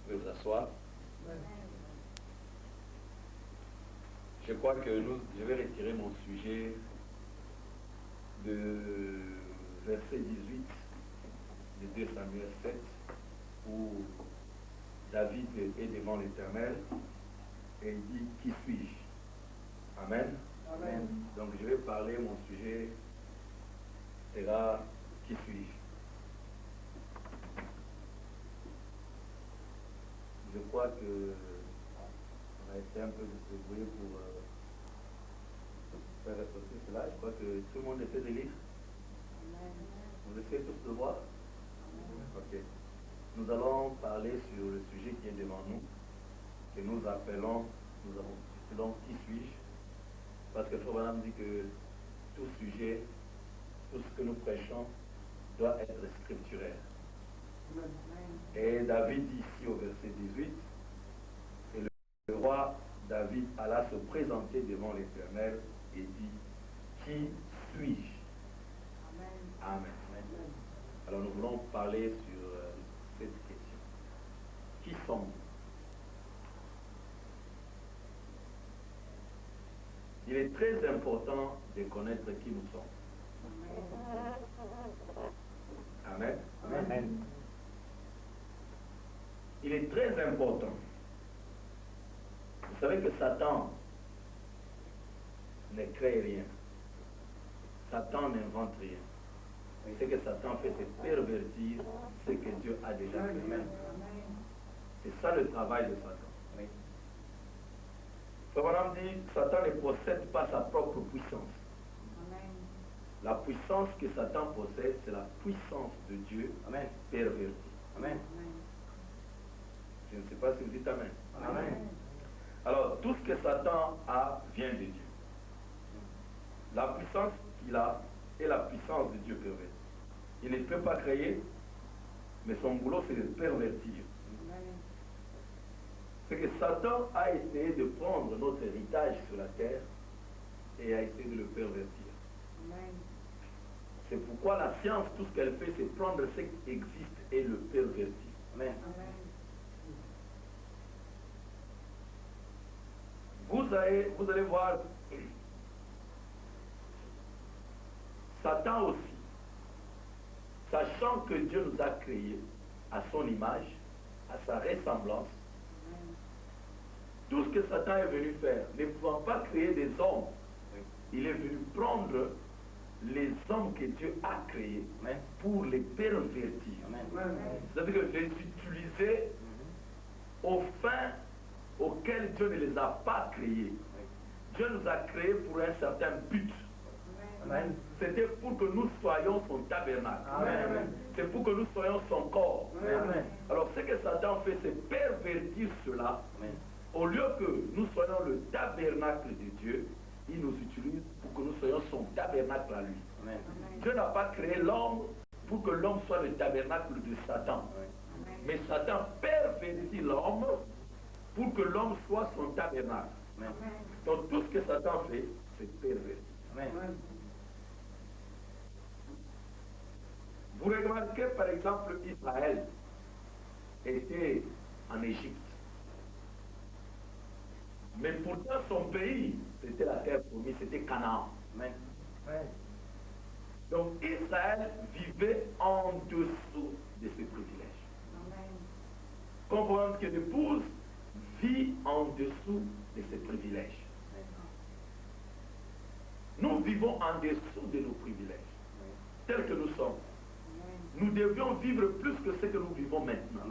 Vous pouvez vous asseoir. Je crois que je vais retirer mon sujet de verset 18 de 2 Samuel 7, où David est devant l'Éternel et il dit « Qui suis-je » Amen. Amen. Donc je vais parler, mon sujet sera « Qui suis-je » Je crois que on a été un peu distribué pour faire ressortir cela. Je crois que tout le monde essaie de lire. Vous essayez tous de voir. Ok. Nous allons parler sur le sujet qui est devant nous, que nous appelons qui suis-je? Parce que Frère Branham dit que tout sujet, tout ce que nous prêchons doit être scripturaire. Et David dit ici au verset 18, et le roi David alla se présenter devant l'Éternel et dit, qui suis-je? Amen. Alors nous voulons parler sur cette question. Qui sommes-nous? Il est très important de connaître qui nous sommes. Amen. Amen. Il est très important. Vous savez que Satan ne crée rien. Satan n'invente rien. Ce que Satan fait, c'est pervertir ce que Dieu a déjà fait. C'est ça le travail de Satan. Frère Branham dit, Satan ne possède pas sa propre puissance. La puissance que Satan possède, c'est la puissance de Dieu pervertie. Amen. Je ne sais pas si vous dites Amen. Amen. Alors, tout ce que Satan a vient de Dieu. La puissance qu'il a est la puissance de Dieu pervertie. Il ne peut pas créer, mais son boulot, c'est de pervertir. C'est que Satan a essayé de prendre notre héritage sur la terre et a essayé de le pervertir. C'est pourquoi la science, tout ce qu'elle fait, c'est prendre ce qui existe et le pervertir. Amen. Vous allez voir, Satan aussi, sachant que Dieu nous a créés à son image, à sa ressemblance, tout ce que Satan est venu faire, ne pouvant pas créer des hommes, il est venu prendre les hommes que Dieu a créés pour les pervertir. C'est-à-dire que les utiliser aux fins auxquelles Dieu ne les a pas créés. Dieu nous a créés pour un certain but. C'était pour que nous soyons son tabernacle. C'est pour que nous soyons son corps. Alors ce que Satan fait, c'est pervertir cela. Au lieu que nous soyons le tabernacle de Dieu, il nous utilise pour que nous soyons son tabernacle à lui. Dieu n'a pas créé l'homme pour que l'homme soit le tabernacle de Satan. Mais Satan pervertit l'homme pour que l'homme soit son tabernacle. Donc tout ce que Satan fait, c'est pervertir. Vous remarquez par exemple Israël était en Égypte. Mais pourtant son pays, c'était la terre promise, c'était Canaan. Donc Israël vivait en dessous de ses privilèges. Comprendre que l'épouse vit en dessous de ses privilèges. Nous vivons en dessous de nos privilèges, tels que nous sommes. Nous devions vivre plus que ce que nous vivons maintenant.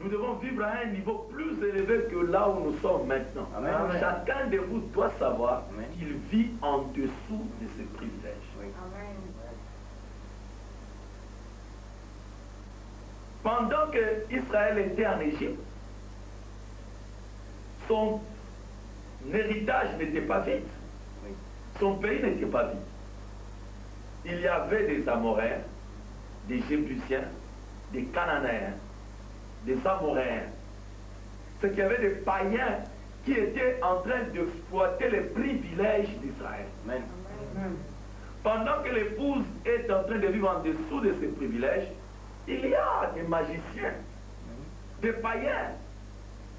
Nous devons vivre à un niveau plus élevé que là où nous sommes maintenant. Chacun de vous doit savoir qu'il vit en dessous de ses privilèges. Pendant que Israël était en Égypte, son héritage n'était pas vide. Son pays n'était pas vide. Il y avait des Amoréens, des Jébusiens, des Cananéens, des Amoréens. C'est qu'il y avait des païens qui étaient en train d'exploiter les privilèges d'Israël. Pendant que l'épouse est en train de vivre en dessous de ses privilèges, il y a des magiciens des païens,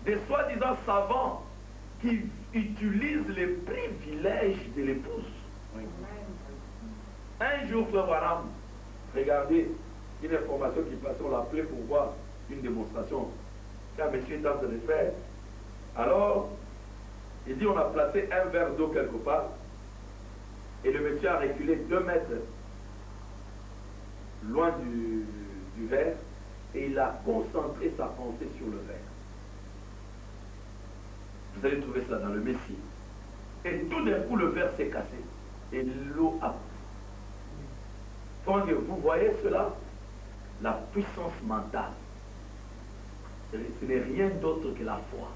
des soi-disant savants qui utilisent les privilèges de l'épouse. Oui. Un jour, frère Branham, regardez une information qui passait, on l'a appelé pour voir une démonstration qu'un monsieur est en train de faire. Alors, il dit on a placé un verre d'eau quelque part et le monsieur a reculé 2 mètres loin du verre et il a concentré sa pensée sur le verre. Vous allez trouver cela dans le Messie. Et tout d'un coup, le verre s'est cassé et l'eau a... Vous voyez cela? La puissance mentale. Ce n'est rien d'autre que la foi.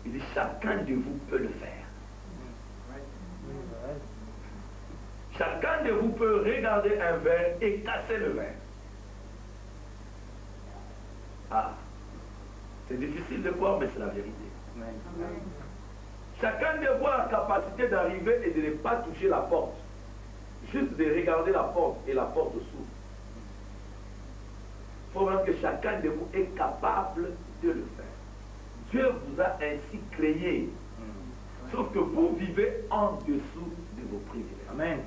Il dit, chacun de vous peut le faire. Chacun de vous peut regarder un verre et casser le verre. Ah, c'est difficile de croire, mais c'est la vérité. Chacun de vous a la capacité d'arriver et de ne pas toucher la porte. Juste de regarder la porte et la porte s'ouvre. Il faut voir que chacun de vous est capable de le faire. Dieu vous a ainsi créé. Sauf que vous vivez en dessous de vos privilèges. Amen.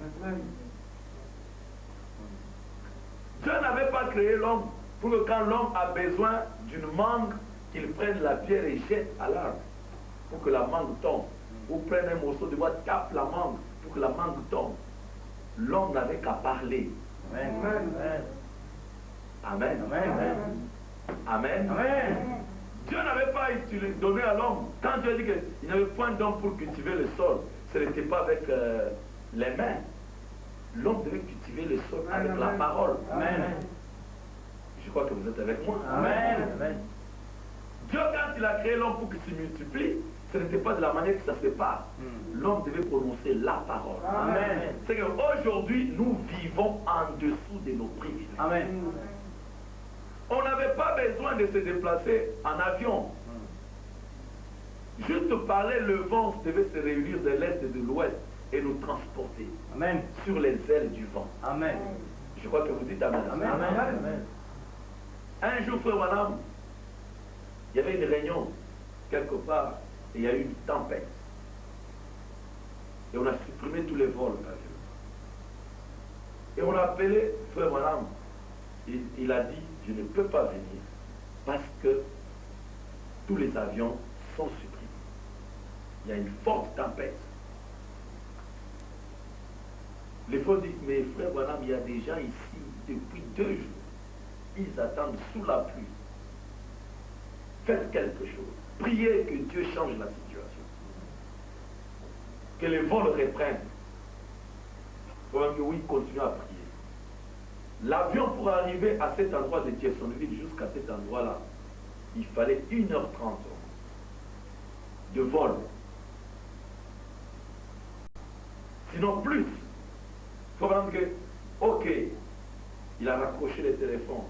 Dieu n'avait pas créé l'homme pour que quand l'homme a besoin d'une mangue, qu'il prenne la pierre et jette à l'arbre pour que la mangue tombe. Ou prenne un morceau de bois, tape la mangue pour que la mangue tombe. L'homme n'avait qu'à parler. Amen. Amen. Amen. Amen. Amen. Dieu n'avait pas donné à l'homme. Quand Dieu a dit qu'il n'avait point d'homme pour cultiver le sol, ce n'était pas avec les mains. L'homme devait cultiver le sol avec la parole. Amen. Je crois que vous êtes avec moi. Amen. Amen. Dieu, quand il a créé l'homme pour qu'il se multiplie, ce n'était pas de la manière que ça se passe. L'homme devait prononcer la parole. Amen. C'est qu'aujourd'hui, nous vivons en dessous de nos privilèges. Amen. On n'avait pas besoin de se déplacer en avion. Juste parler, le vent devait se réunir de l'est et de l'ouest et nous transporter. Amen. Sur les ailes du vent. Amen. Je crois que vous dites Amen. Amen. Amen. Amen. Un jour, frère Madame, il y avait une réunion quelque part et il y a eu une tempête. Et on a supprimé tous les vols d'avion. Et on a appelé frère Madame. Il a dit, je ne peux pas venir parce que tous les avions sont supprimés. Il y a une forte tempête. Les frères disent, mais frère Branham, il y a des gens ici depuis 2 jours. Ils attendent sous la pluie. Faites quelque chose. Priez que Dieu change la situation. Que les vols reprennent. Il faut que oui, continuez à prier. L'avion pour arriver à cet endroit de Jeffersonville jusqu'à cet endroit-là, il fallait 1h30 de vol. Sinon plus. Il faut voir que, ok, il a raccroché le téléphone.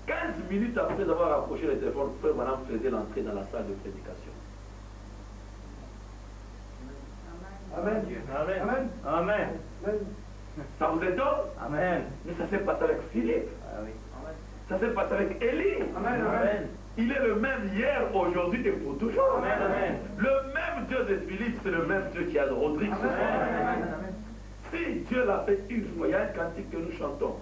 15 minutes après avoir raccroché le téléphone, frère Madame faisait l'entrée dans la salle de prédication. Amen. Amen. Amen. Amen. Amen. Ça vous étonne? Amen. Mais ça s'est passé avec Philippe. Ah, oui. Ça s'est passé avec Élie. Amen. Amen. Il est le même hier, aujourd'hui et pour toujours. Amen. Amen. Le même Dieu de Philippe, c'est le même Dieu qui a de Rodrigue. Amen. Si Dieu l'a fait une fois, il y a un cantique que nous chantons.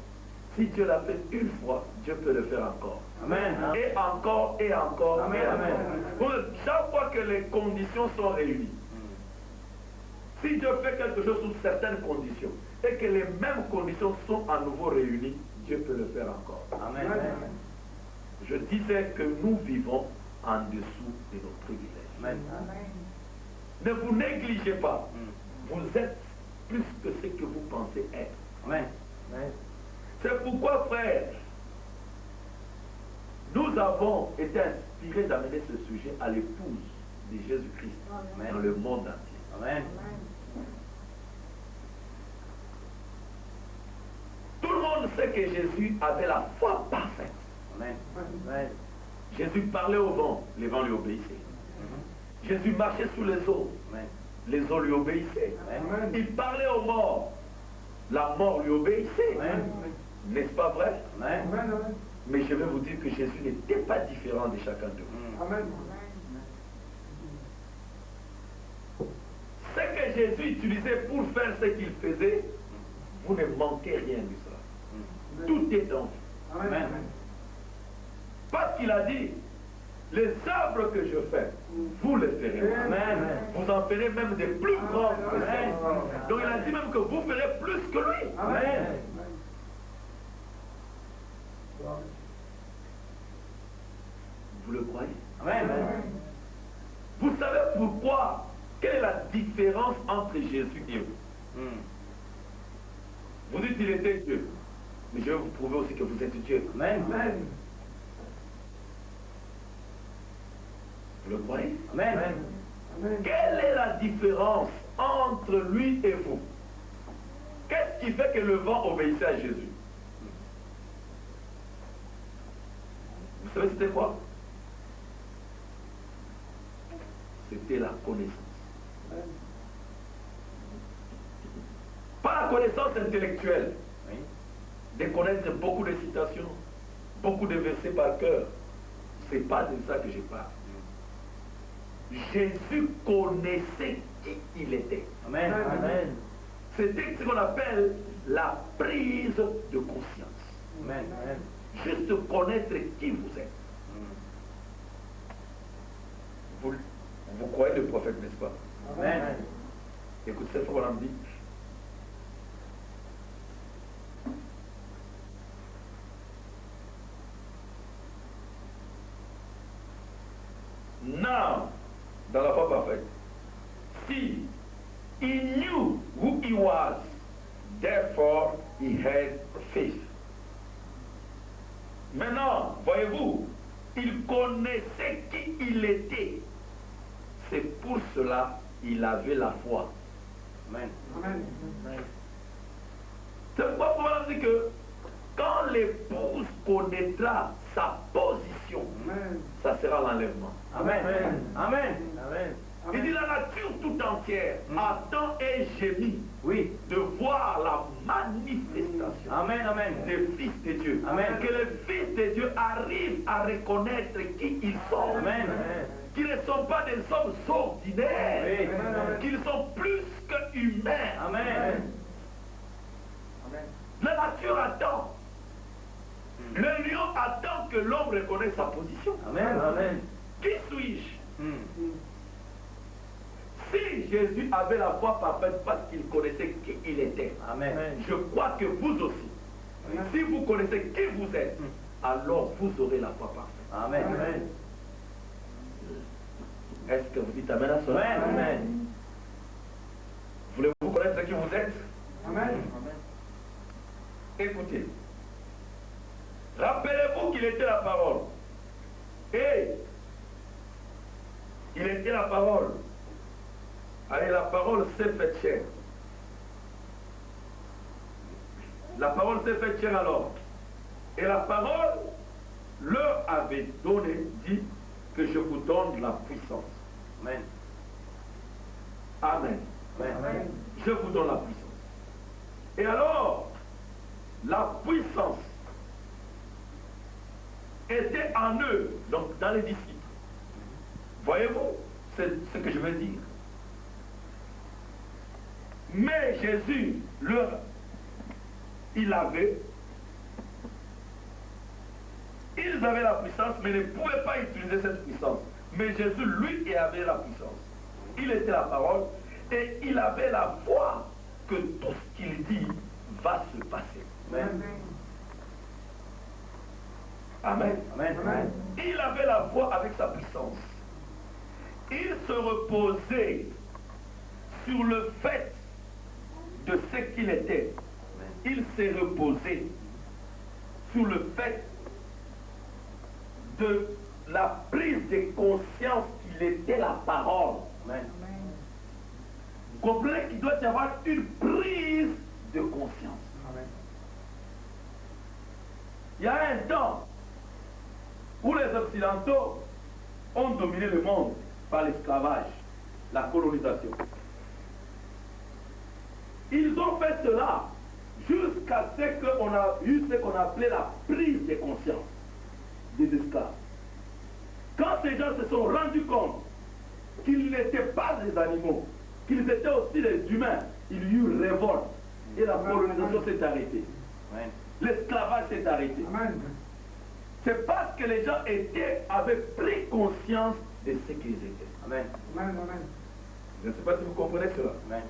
Si Dieu l'a fait une fois, Dieu peut le faire encore. Amen. Et encore, et encore, amen. Et encore. Amen. Chaque fois que les conditions sont réunies, si Dieu fait quelque chose sous certaines conditions, et que les mêmes conditions sont à nouveau réunies, Dieu peut le faire encore. Amen. Amen. Je disais que nous vivons en dessous de nos privilèges. Amen. Ne vous négligez pas. Vous êtes plus que ce que vous pensez être. Amen. Amen. C'est pourquoi, frère, nous avons été inspirés d'amener ce sujet à l'épouse de Jésus-Christ dans le monde entier. Amen. Tout le monde sait que Jésus avait la foi parfaite. Amen. Amen. Jésus parlait au vent, les vents lui obéissaient. Jésus marchait sous les eaux, amen. Les eaux lui obéissaient. Amen. Il parlait aux morts, la mort lui obéissait. N'est-ce pas vrai? Amen. Mais je vais vous dire que Jésus n'était pas différent de chacun de vous. Amen. Ce que Jésus utilisait pour faire ce qu'il faisait, vous ne manquez rien de ça. Tout est en vous. Amen. Parce qu'il a dit, les œuvres que je fais, vous les ferez. Amen. Vous en ferez même des plus grandes que ça. Donc il a dit même que vous ferez plus que lui. Amen. Vous le croyez? Amen. Vous savez pourquoi? Quelle est la différence entre Jésus et vous? Vous dites qu'il était Dieu. Mais je vais vous prouver aussi que vous êtes Dieu. Amen. Vous le croyez? Amen. Quelle est la différence entre lui et vous? Qu'est-ce qui fait que le vent obéissait à Jésus? Vous savez c'était quoi? C'était la connaissance. Pas la connaissance intellectuelle. De connaître beaucoup de citations, beaucoup de versets par cœur. C'est pas de ça que je parle. Jésus connaissait qui il était. Amen. Amen. C'était ce qu'on appelle la prise de conscience. Amen. Juste connaître qui vous êtes. Vous croyez le prophète, n'est-ce pas? Amen. Écoute cette fois, on dit. Now, dans la foi parfaite, see, he knew who he was, therefore he had faith. Maintenant, voyez-vous, il connaissait qui il était. C'est pour cela qu'il avait la foi. Amen. C'est pourquoi Paul dit que quand l'épouse connaîtra sa position, ça sera l'enlèvement. Amen. Amen. Il dit la nature tout entière attend et gémit de voir la manifestation des fils de Dieu. Amen. Que les fils de Dieu arrivent à reconnaître qui ils sont. Amen. Qu'ils ne sont pas des hommes ordinaires. Oui. Qu'ils sont plus que humains. Amen. La nature attend. Le lion attend que l'homme reconnaisse sa position. Amen. Qui suis-je? Si Jésus avait la foi parfaite parce qu'il connaissait qui il était, Amen. je crois que vous aussi, si vous connaissez qui vous êtes, alors vous aurez la foi parfaite. Amen. Est-ce que vous dites Amen à cela? Amen. Voulez-vous connaître qui vous êtes? Amen. Écoutez. Rappelez-vous qu'il était la parole. Et il était la parole. Allez, la parole s'est faite chair. La parole s'est faite chair alors. Et la parole leur avait donné, dit que je vous donne la puissance. Amen. Amen. Amen. Je vous donne la puissance. Et alors, la puissance était en eux, donc dans les disciples. Voyez-vous, c'est ce que je veux dire. Mais Jésus, ils avaient la puissance, mais ne pouvaient pas utiliser cette puissance. Mais Jésus, lui, il avait la puissance. Il était la parole et il avait la foi que tout ce qu'il dit va se passer. Amen. Amen. Amen. Il avait la foi avec sa puissance. Il se reposait sur le fait de ce qu'il était. Il s'est reposé sur le fait de la prise de conscience qu'il était la parole. Amen. Vous comprenez qu'il doit y avoir une prise de conscience. Amen. Il y a un temps où les Occidentaux ont dominé le monde par l'esclavage, la colonisation. Ils ont fait cela jusqu'à ce qu'on a eu ce qu'on appelait la prise de conscience. des esclaves. Quand ces gens se sont rendus compte qu'ils n'étaient pas des animaux, qu'ils étaient aussi des humains, il y eut révolte et la colonisation s'est arrêtée. L'esclavage s'est arrêté. C'est parce que les gens avaient pris conscience de ce qu'ils étaient. Amen. Je ne sais pas si vous comprenez cela. Amen.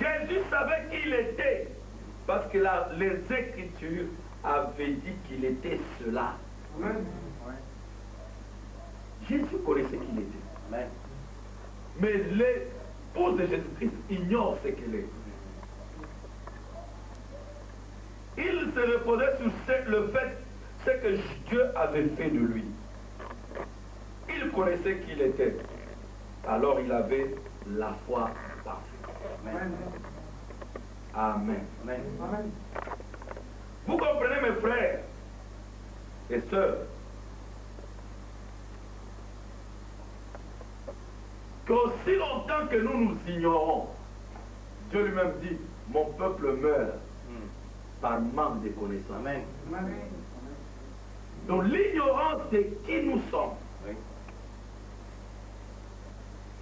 Jésus savait qui il était parce que les Écritures avaient dit qu'il était cela. Amen. Jésus connaissait qui il était. Amen. Mais l'épouse de Jésus-Christ ignore ce qu'il est. Il se reposait sur le fait ce que Dieu avait fait de lui. Il connaissait qui il était. Alors il avait la foi parfaite. Amen. Amen. Amen. Amen. Vous comprenez, mes frères et sœurs, qu'aussi longtemps que nous nous ignorons, Dieu lui-même dit, mon peuple meurt par manque de connaissance. Amen. Amen. Donc l'ignorance de qui nous sommes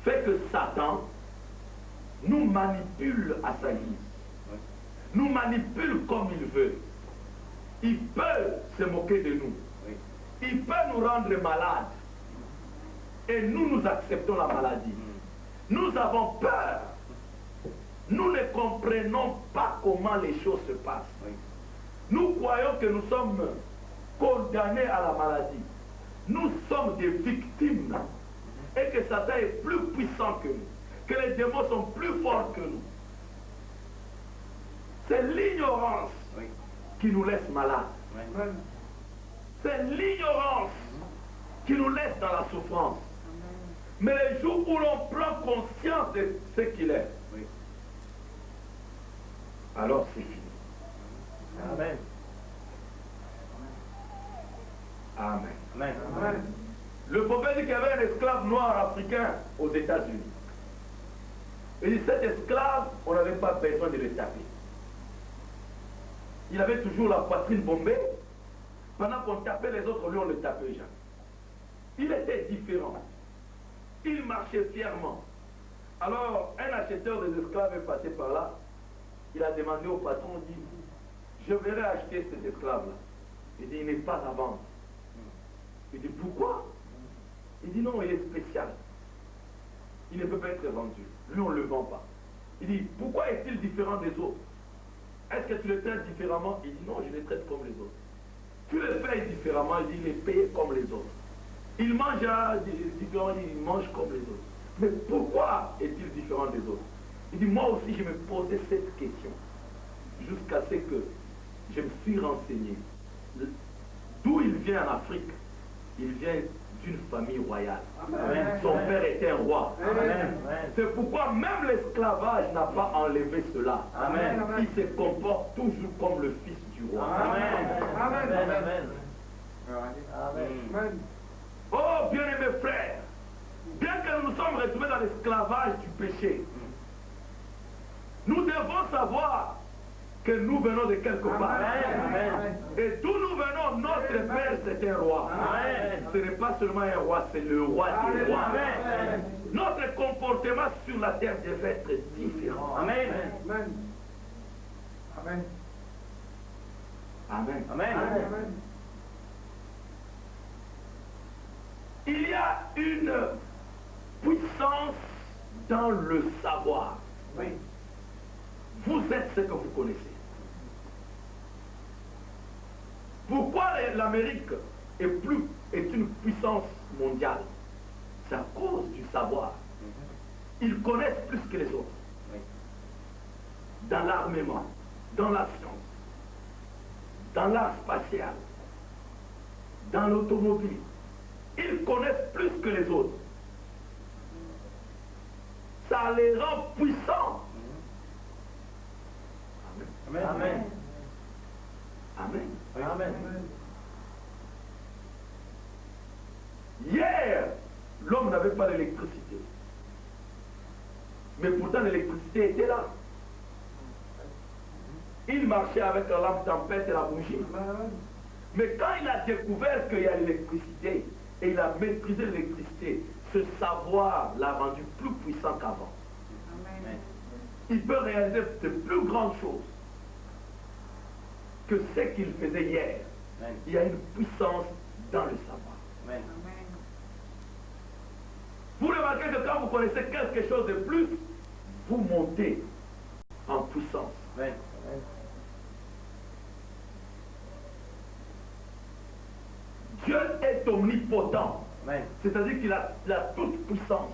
fait que Satan nous manipule à sa guise. Nous manipule comme il veut. Il peut se moquer de nous. Il peut nous rendre malades. Et nous acceptons la maladie. Nous avons peur. Nous ne comprenons pas comment les choses se passent. Nous croyons que nous sommes condamnés à la maladie. Nous sommes des victimes. Et que Satan est plus puissant que nous. Que les démons sont plus forts que nous. C'est l'ignorance qui nous laisse malades. C'est l'ignorance qui nous laisse dans la souffrance. Mais les jours où l'on prend conscience de ce qu'il est, alors c'est fini. Amen. Amen. Amen. Amen. Le prophète dit qu'il y avait un esclave noir africain aux États-Unis. Il dit cet esclave, on n'avait pas besoin de le taper. Il avait toujours la poitrine bombée. Pendant qu'on tapait les autres, lui on ne le tapait jamais. Il était différent. Il marchait fièrement. Alors, un acheteur des esclaves est passé par là. Il a demandé au patron, il dit, je verrai acheter cet esclave-là. Il dit, il n'est pas à vendre. Il dit, pourquoi? Il dit, non, il est spécial. Il ne peut pas être vendu. Lui, on ne le vend pas. Il dit, pourquoi est-il différent des autres? Est-ce que tu le traites différemment? Il dit, non, je le traite comme les autres. Tu le payes différemment? Il dit, il est payé comme les autres. Il mange différemment, il mange comme les autres. Mais pourquoi est-il différent des autres? Il dit, moi aussi, je me posais cette question. Jusqu'à ce que je me suis renseigné. D'où il vient en Afrique? Il vient d'une famille royale. Amen. Son père était un roi. C'est pourquoi même l'esclavage n'a pas enlevé cela. Amen. Il se comporte toujours comme le fils du roi. Amen. Amen. Amen. Amen. Oh, bien-aimés frères, bien que nous nous sommes retrouvés dans l'esclavage du péché, nous devons savoir que nous venons de quelque part. Amen. Et d'où nous venons, notre Père c'est un roi. Amen. Ce n'est pas seulement un roi, c'est le roi des rois. Amen. Notre comportement sur la terre devait être différent. Amen. Amen. Amen. Amen. Il y a une puissance dans le savoir. Oui. Vous êtes ce que vous connaissez. Pourquoi l'Amérique est une puissance mondiale? C'est à cause du savoir. Ils connaissent plus que les autres. Dans l'armement, dans la science, dans l'art spatial, dans l'automobile. Ils connaissent plus que les autres. Ça les rend puissants. Amen. Amen. Amen. Amen. Hier, l'homme n'avait pas d'électricité. Mais pourtant l'électricité était là. Il marchait avec la lampe tempête et la bougie. Mais quand il a découvert qu'il y a l'électricité, et il a maîtrisé l'électricité, ce savoir l'a rendu plus puissant qu'avant. Il peut réaliser de plus grandes choses que ce qu'il faisait hier. Il y a une puissance dans le savoir. Amen. Vous remarquez que quand vous connaissez quelque chose de plus, vous montez en puissance. Amen. Dieu est omnipotent. Amen. C'est-à-dire qu'il a la toute puissance.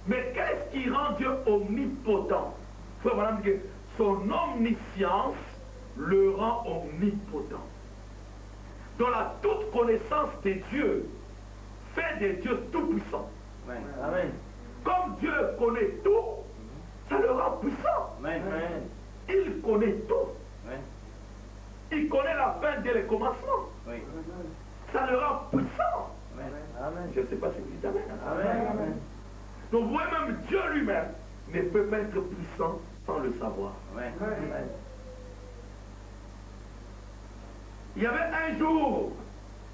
Mais qu'est-ce qui rend Dieu omnipotent? Frère Branham dit que son omniscience le rend omnipotent. Donc la toute connaissance de Dieu fait de Dieu tout puissant. Amen. Amen. Comme Dieu connaît tout, ça le rend puissant. Amen. Il connaît tout. Amen. Il connaît la fin dès le commencement. Oui. Ça le rend puissant. Amen. Amen. Je ne sais pas si vous dites Amen. Amen. Donc vous voyez, même Dieu lui-même ne peut pas être puissant sans le savoir. Amen. Il y avait un jour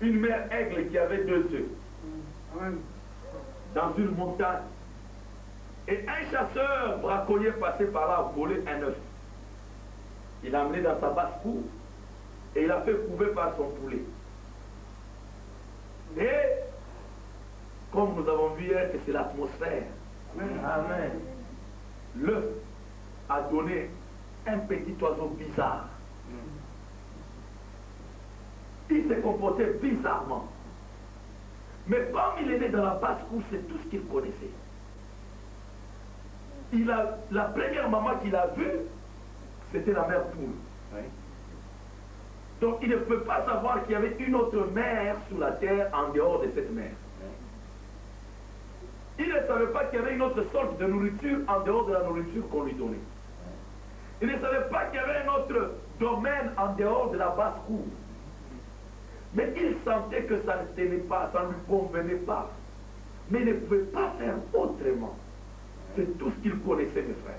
une mère aigle qui avait 2 œufs dans une montagne. Et un chasseur braconnier passé par là a volé un œuf. Il l'a amené dans sa basse-cour et il a fait couver par son poulet. Et comme nous avons vu hier que c'est l'atmosphère, Amen. l'œuf a donné un petit oiseau bizarre. Il s'est comporté bizarrement. Mais comme il est né dans la basse-cour, c'est tout ce qu'il connaissait. La première maman qu'il a vue, c'était la mère poule. Oui. Donc il ne peut pas savoir qu'il y avait une autre mère sur la terre en dehors de cette mère. Il ne savait pas qu'il y avait une autre sorte de nourriture en dehors de la nourriture qu'on lui donnait. Il ne savait pas qu'il y avait un autre domaine en dehors de la basse-cour. Mais il sentait que ça ne tenait pas, ça ne lui convenait pas. Mais il ne pouvait pas faire autrement. C'est tout ce qu'il connaissait, mes frères.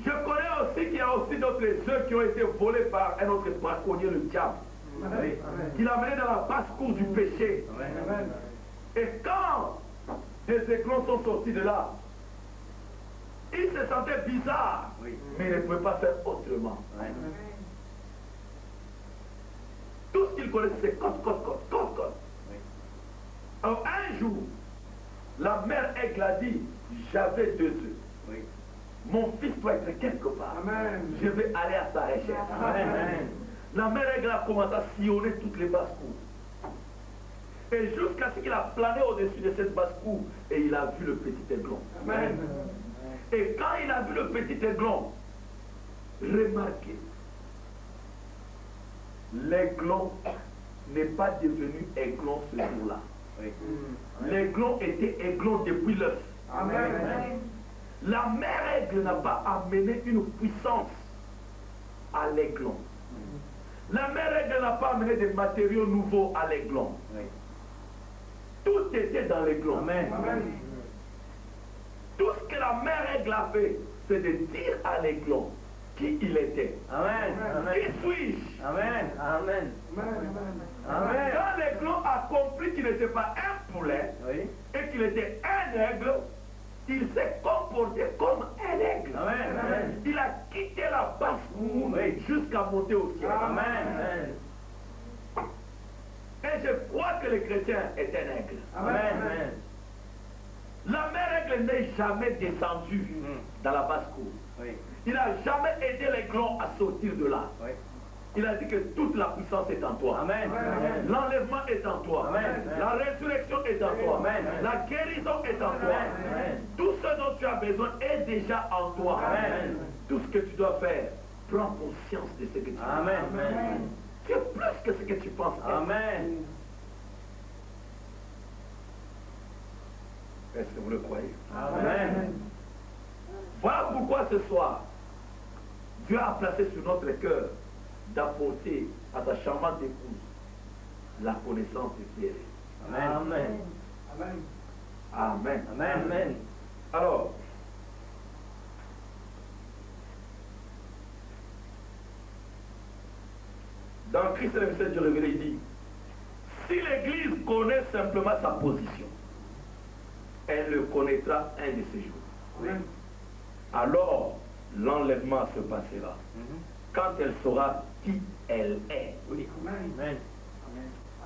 Je connais aussi qu'il y a aussi d'autres œufs qui ont été volés par un autre braconnier, le diable. Qui l'a mené dans la basse-cour du péché. Amen. Et quand les éclons sont sortis de là, il se sentait bizarre, Oui. mais il ne pouvait pas faire autrement. Amen. Tout ce qu'il connaissait, c'est côte. Oui. Alors un jour, la mère aigle a dit, j'avais 2 œufs. Oui. Mon fils doit être quelque part. Amen. Je vais aller à sa recherche. Amen. La mère aigle a commencé à sillonner toutes les basses-cours. Et jusqu'à ce qu'il a plané au-dessus de cette basse-cour, et il a vu le petit aiglon. Amen. Et quand il a vu le petit aiglon, remarquez, l'aiglon n'est pas devenu aiglon ce jour-là. Oui. L'aiglon était aiglon depuis l'œuf. Amen. La mère aigle n'a pas amené une puissance à l'aiglon. La mère aigle n'a pas amené des matériaux nouveaux à l'aiglon. Oui. Tout était dans l'aiglon. Amen. Tout ce que la mère aigle a fait, c'est de dire à l'aiglon qui il était. Amen. Qui suis-je? Amen. Amen. Amen. Quand l'aiglon a compris qu'il n'était pas un poulet Oui. et qu'il était un aigle, il s'est comporté comme un aigle. Amen. Il a quitté la basse-cour Oui. jusqu'à monter au ciel. Amen. Et je crois que le chrétien est un aigle. Amen. La mère aigle n'est jamais descendue dans la basse-cour. Oui. Il n'a jamais aidé l'aiglon à sortir de là. Oui. Il a dit que toute la puissance est en toi. Amen. L'enlèvement est en toi. Amen. La résurrection est en toi. Amen. La guérison est en toi. Amen. Tout ce dont tu as besoin est déjà en toi. Amen. Tout ce que tu dois faire, prends conscience de ce que tu as. Amen. Tu es plus que ce que tu penses être. Amen. Est-ce que vous le croyez? Amen. Voilà pourquoi ce soir, Dieu a placé sur notre cœur d'apporter à ta charmante épouse la connaissance éclairée. Amen. Amen. Amen. Alors, Dans Christ le message du révélé, il dit, si l'Église connaît simplement sa position, elle le connaîtra un de ces jours. Oui. Alors, l'enlèvement se passera. Quand elle saura qui elle est. Oui. Amen. Amen.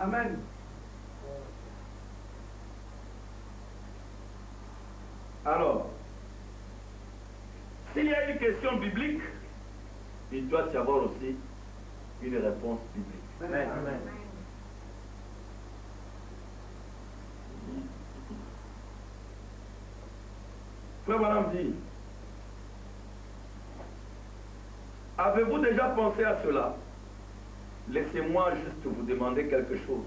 Amen. Alors, s'il y a une question biblique, il doit y avoir aussi une réponse biblique. Amen. Amen. Frère Branham dit, avez-vous déjà pensé à cela? Laissez-moi juste vous demander quelque chose.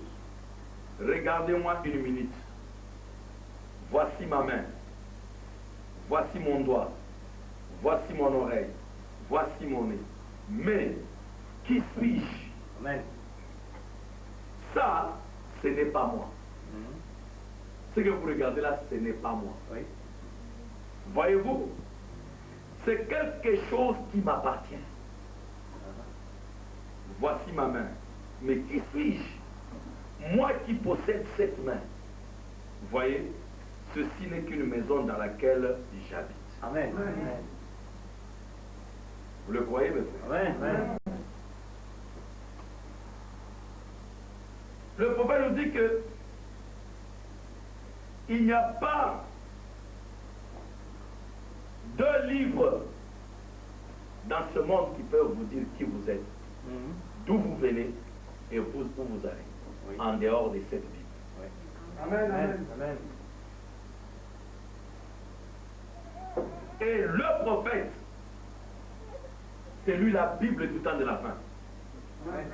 Regardez-moi une minute. Voici ma main. Voici mon doigt. Voici mon oreille. Voici mon nez. Mais, qui suis-je? Amen. Ça, ce n'est pas moi. Ce que vous regardez là, ce n'est pas moi. Oui. Voyez-vous, c'est quelque chose qui m'appartient. Voici ma main. Mais qui suis-je? Moi qui possède cette main. Voyez, ceci n'est qu'une maison dans laquelle j'habite. Amen. Amen. Vous le croyez, mes frères? Amen. Amen. Le prophète nous dit que il n'y a pas de livre dans ce monde qui peut vous dire qui vous êtes, d'où vous venez et où vous allez, Oui. en dehors de cette Bible. Oui. Amen. Amen. Amen. Amen. Et le prophète, c'est lui la Bible du temps de la fin. Amen.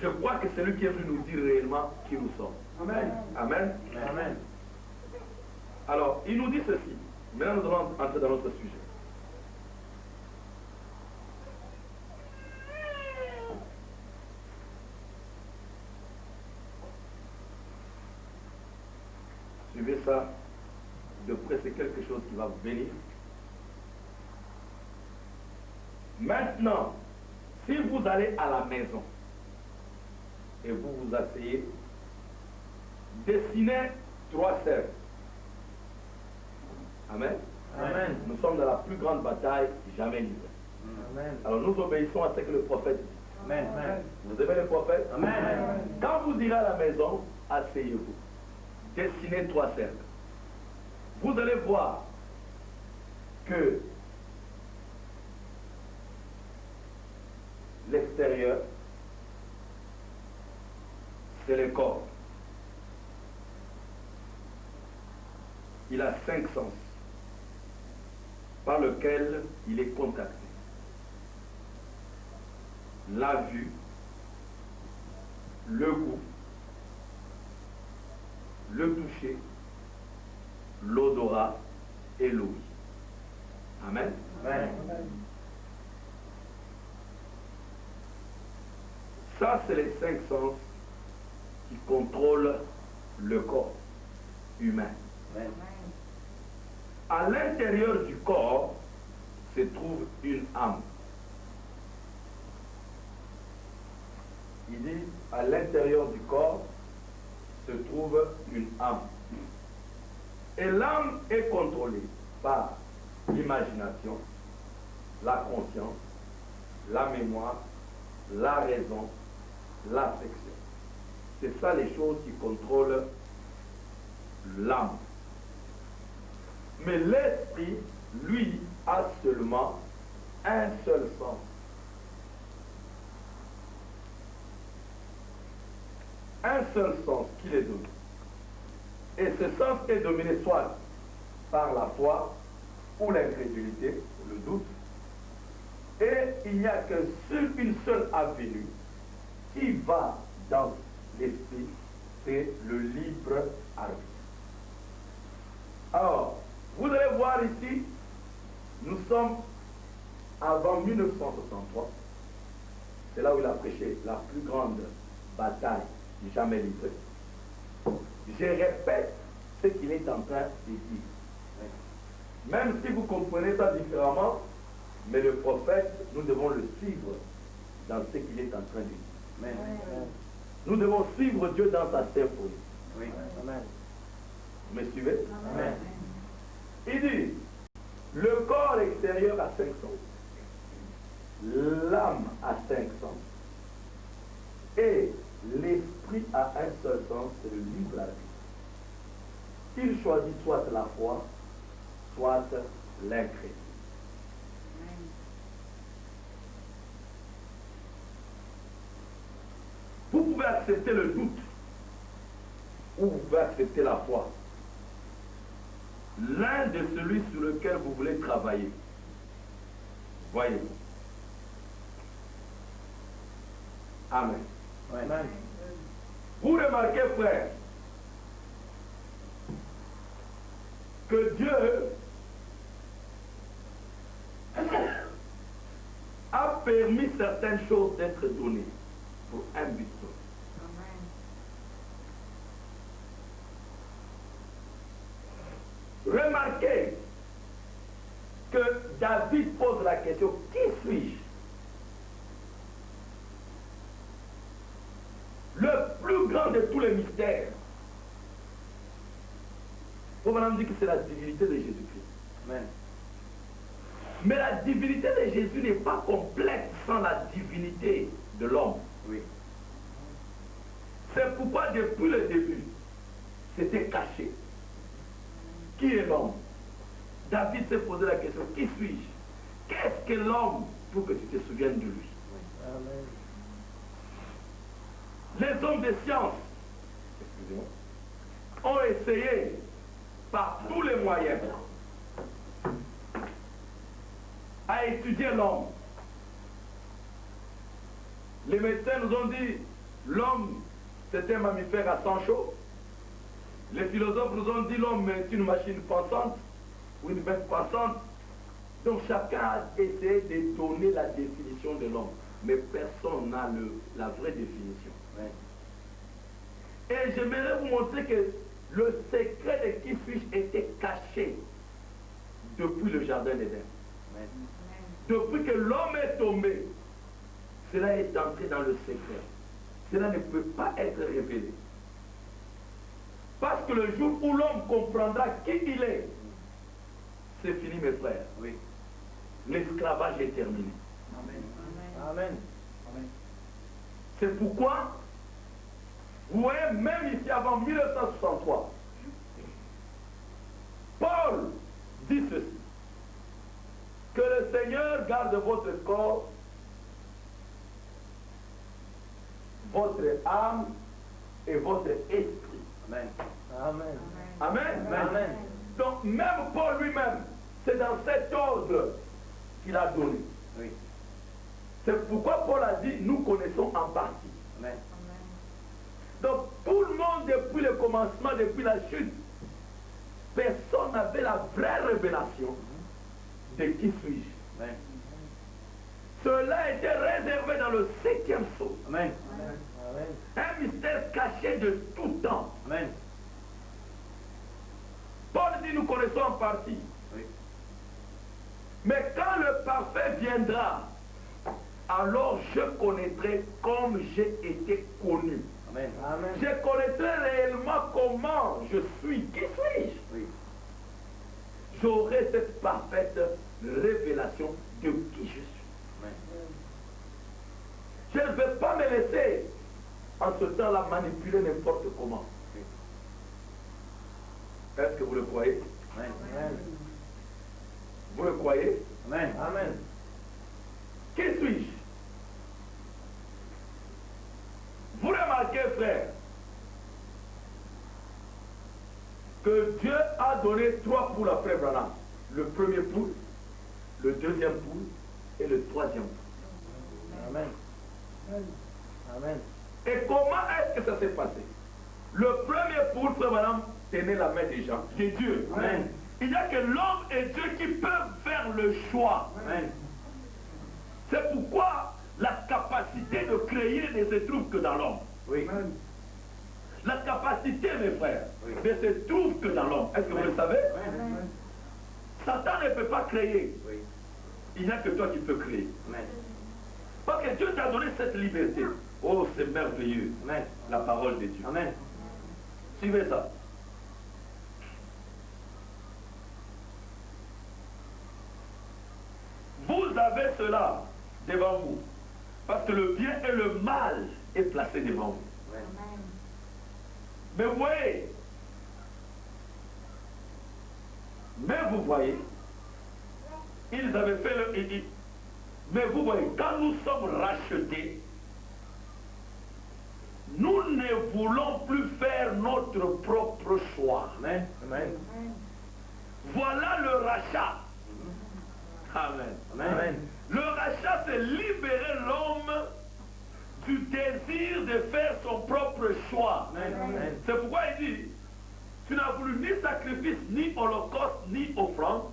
Je crois que c'est lui qui est venu nous dire réellement qui nous sommes. Amen. Amen. Amen. Alors, il nous dit ceci. Maintenant, nous allons entrer dans notre sujet. Suivez ça. De près, c'est quelque chose qui va vous venir. Maintenant, si vous allez à la maison et vous vous asseyez, dessinez 3 cercles. Amen. Amen. Nous sommes dans la plus grande bataille jamais livrée. Amen. Alors nous obéissons à ce que le prophète dit. Amen. Amen. Vous aimez le prophète? Amen. Quand vous irez à la maison, asseyez-vous. Dessinez 3 cercles. Vous allez voir que l'extérieur, c'est le corps. Il a 5 sens par lequel il est contacté. La vue, le goût, le toucher, l'odorat et l'ouïe. Amen. Amen. Ça, c'est les 5 sens qui contrôlent le corps humain. Amen. À l'intérieur du corps se trouve une âme. Il dit, à l'intérieur du corps se trouve une âme. Et l'âme est contrôlée par l'imagination, la conscience, la mémoire, la raison, l'affection. C'est ça les choses qui contrôlent l'âme. Mais l'esprit, lui, a seulement un seul sens. Un seul sens qui est donné. Et ce sens est dominé soit par la foi ou l'incrédulité, ou le doute. Et il n'y a qu'une seule avenue qui va dans l'esprit, c'est le libre arbitre. Alors, vous allez voir ici, nous sommes avant 1963. C'est là où il a prêché la plus grande bataille jamais livrée. Je répète ce qu'il est en train de dire. Même si vous comprenez ça différemment, mais le prophète, nous devons le suivre dans ce qu'il est en train de dire. Amen. Nous devons suivre Dieu dans sa symphonie. Oui. Amen. Vous me suivez? Amen. Il dit, le corps extérieur a 5 sens, l'âme a 5 sens, et l'esprit a un seul sens, c'est le libre arbitre. Il choisit soit la foi, soit l'incrédulité. Vous pouvez accepter le doute, ou vous pouvez accepter la foi. L'un de celui sur lequel vous voulez travailler. Voyez-vous. Amen. Amen. Vous remarquez, frère, que Dieu a permis certaines choses d'être données pour un but. Remarquez que David pose la question, qui suis-je? Le plus grand de tous les mystères. Vous me dire que c'est la divinité de Jésus-Christ. Amen. Mais la divinité de Jésus n'est pas complète sans la divinité de l'homme. Oui. C'est pourquoi depuis le début, c'était caché. Qui est l'homme? David s'est posé la question, qui suis-je? Qu'est-ce que l'homme pour que tu te souviennes de lui? Amen. Les hommes de science ont essayé par tous les moyens à étudier l'homme. Les médecins nous ont dit l'homme c'est un mammifère à sang chaud. Les philosophes nous ont dit l'homme est une machine pensante ou une bête pensante. Donc chacun a essayé de donner la définition de l'homme, mais personne n'a la vraie définition. Ouais. Et j'aimerais vous montrer que le secret de qui suis-je était caché depuis le jardin d'Éden. Ouais. Depuis que l'homme est tombé, cela est entré dans le secret. Cela ne peut pas être révélé. Parce que le jour où l'homme comprendra qui il est, c'est fini mes frères. Oui. L'esclavage est terminé. Amen. Amen. Amen. C'est pourquoi, vous voyez, même ici avant 1963, Paul dit ceci, que le Seigneur garde votre corps, votre âme et votre esprit. Amen. Amen. Amen. Amen. Donc même Paul lui-même, c'est dans cet ordre qu'il a donné. Oui. C'est pourquoi Paul a dit, nous connaissons en partie. Amen. Donc tout le monde depuis le commencement, depuis la chute, personne n'avait la vraie révélation de qui suis-je. Amen. Cela était réservé dans le 7e sceau. Amen. Amen. Un mystère caché de tout temps. Amen. Paul dit, nous connaissons en partie. Oui. Mais quand le parfait viendra, alors je connaîtrai comme j'ai été connu. Amen. Amen. Je connaîtrai réellement comment je suis. Qui suis-je? Oui. J'aurai cette parfaite révélation de qui je suis. Amen. Je ne vais pas me laisser en ce temps-là manipuler n'importe comment. Oui. Est-ce que vous le croyez? Amen. Amen. Vous le croyez? Amen. Amen. Qui suis-je? Vous remarquez, frère, que Dieu a donné 3 poules à frère Branham. Le premier poule, le deuxième poule et le troisième poule. Amen. Amen. Et comment est-ce que ça s'est passé? Le premier poule, frère Branham, tenait la main des gens, de Dieu. Amen. Il n'y a que l'homme et Dieu qui peuvent faire le choix. Amen. C'est pourquoi la capacité de créer ne se trouve que dans l'homme. Oui. La capacité, mes frères, Oui. ne se trouve que dans l'homme. Est-ce que vous le savez? Amen. Satan ne peut pas créer. Oui. Il n'y a que toi qui peux créer. Amen. Parce que Dieu t'a donné cette liberté. Oh, c'est merveilleux. Amen. La parole de Dieu. Amen. Suivez ça. Vous avez cela devant vous. Parce que le bien et le mal est placé devant vous. Amen. Mais vous voyez, ils avaient fait le... Mais vous voyez, quand nous sommes rachetés, nous ne voulons plus faire notre propre choix. Amen. Amen. Voilà le rachat. Amen. Amen. Le rachat, c'est libérer l'homme du désir de faire son propre choix. Amen. C'est pourquoi il dit, tu n'as voulu ni sacrifice, ni holocauste, ni offrande.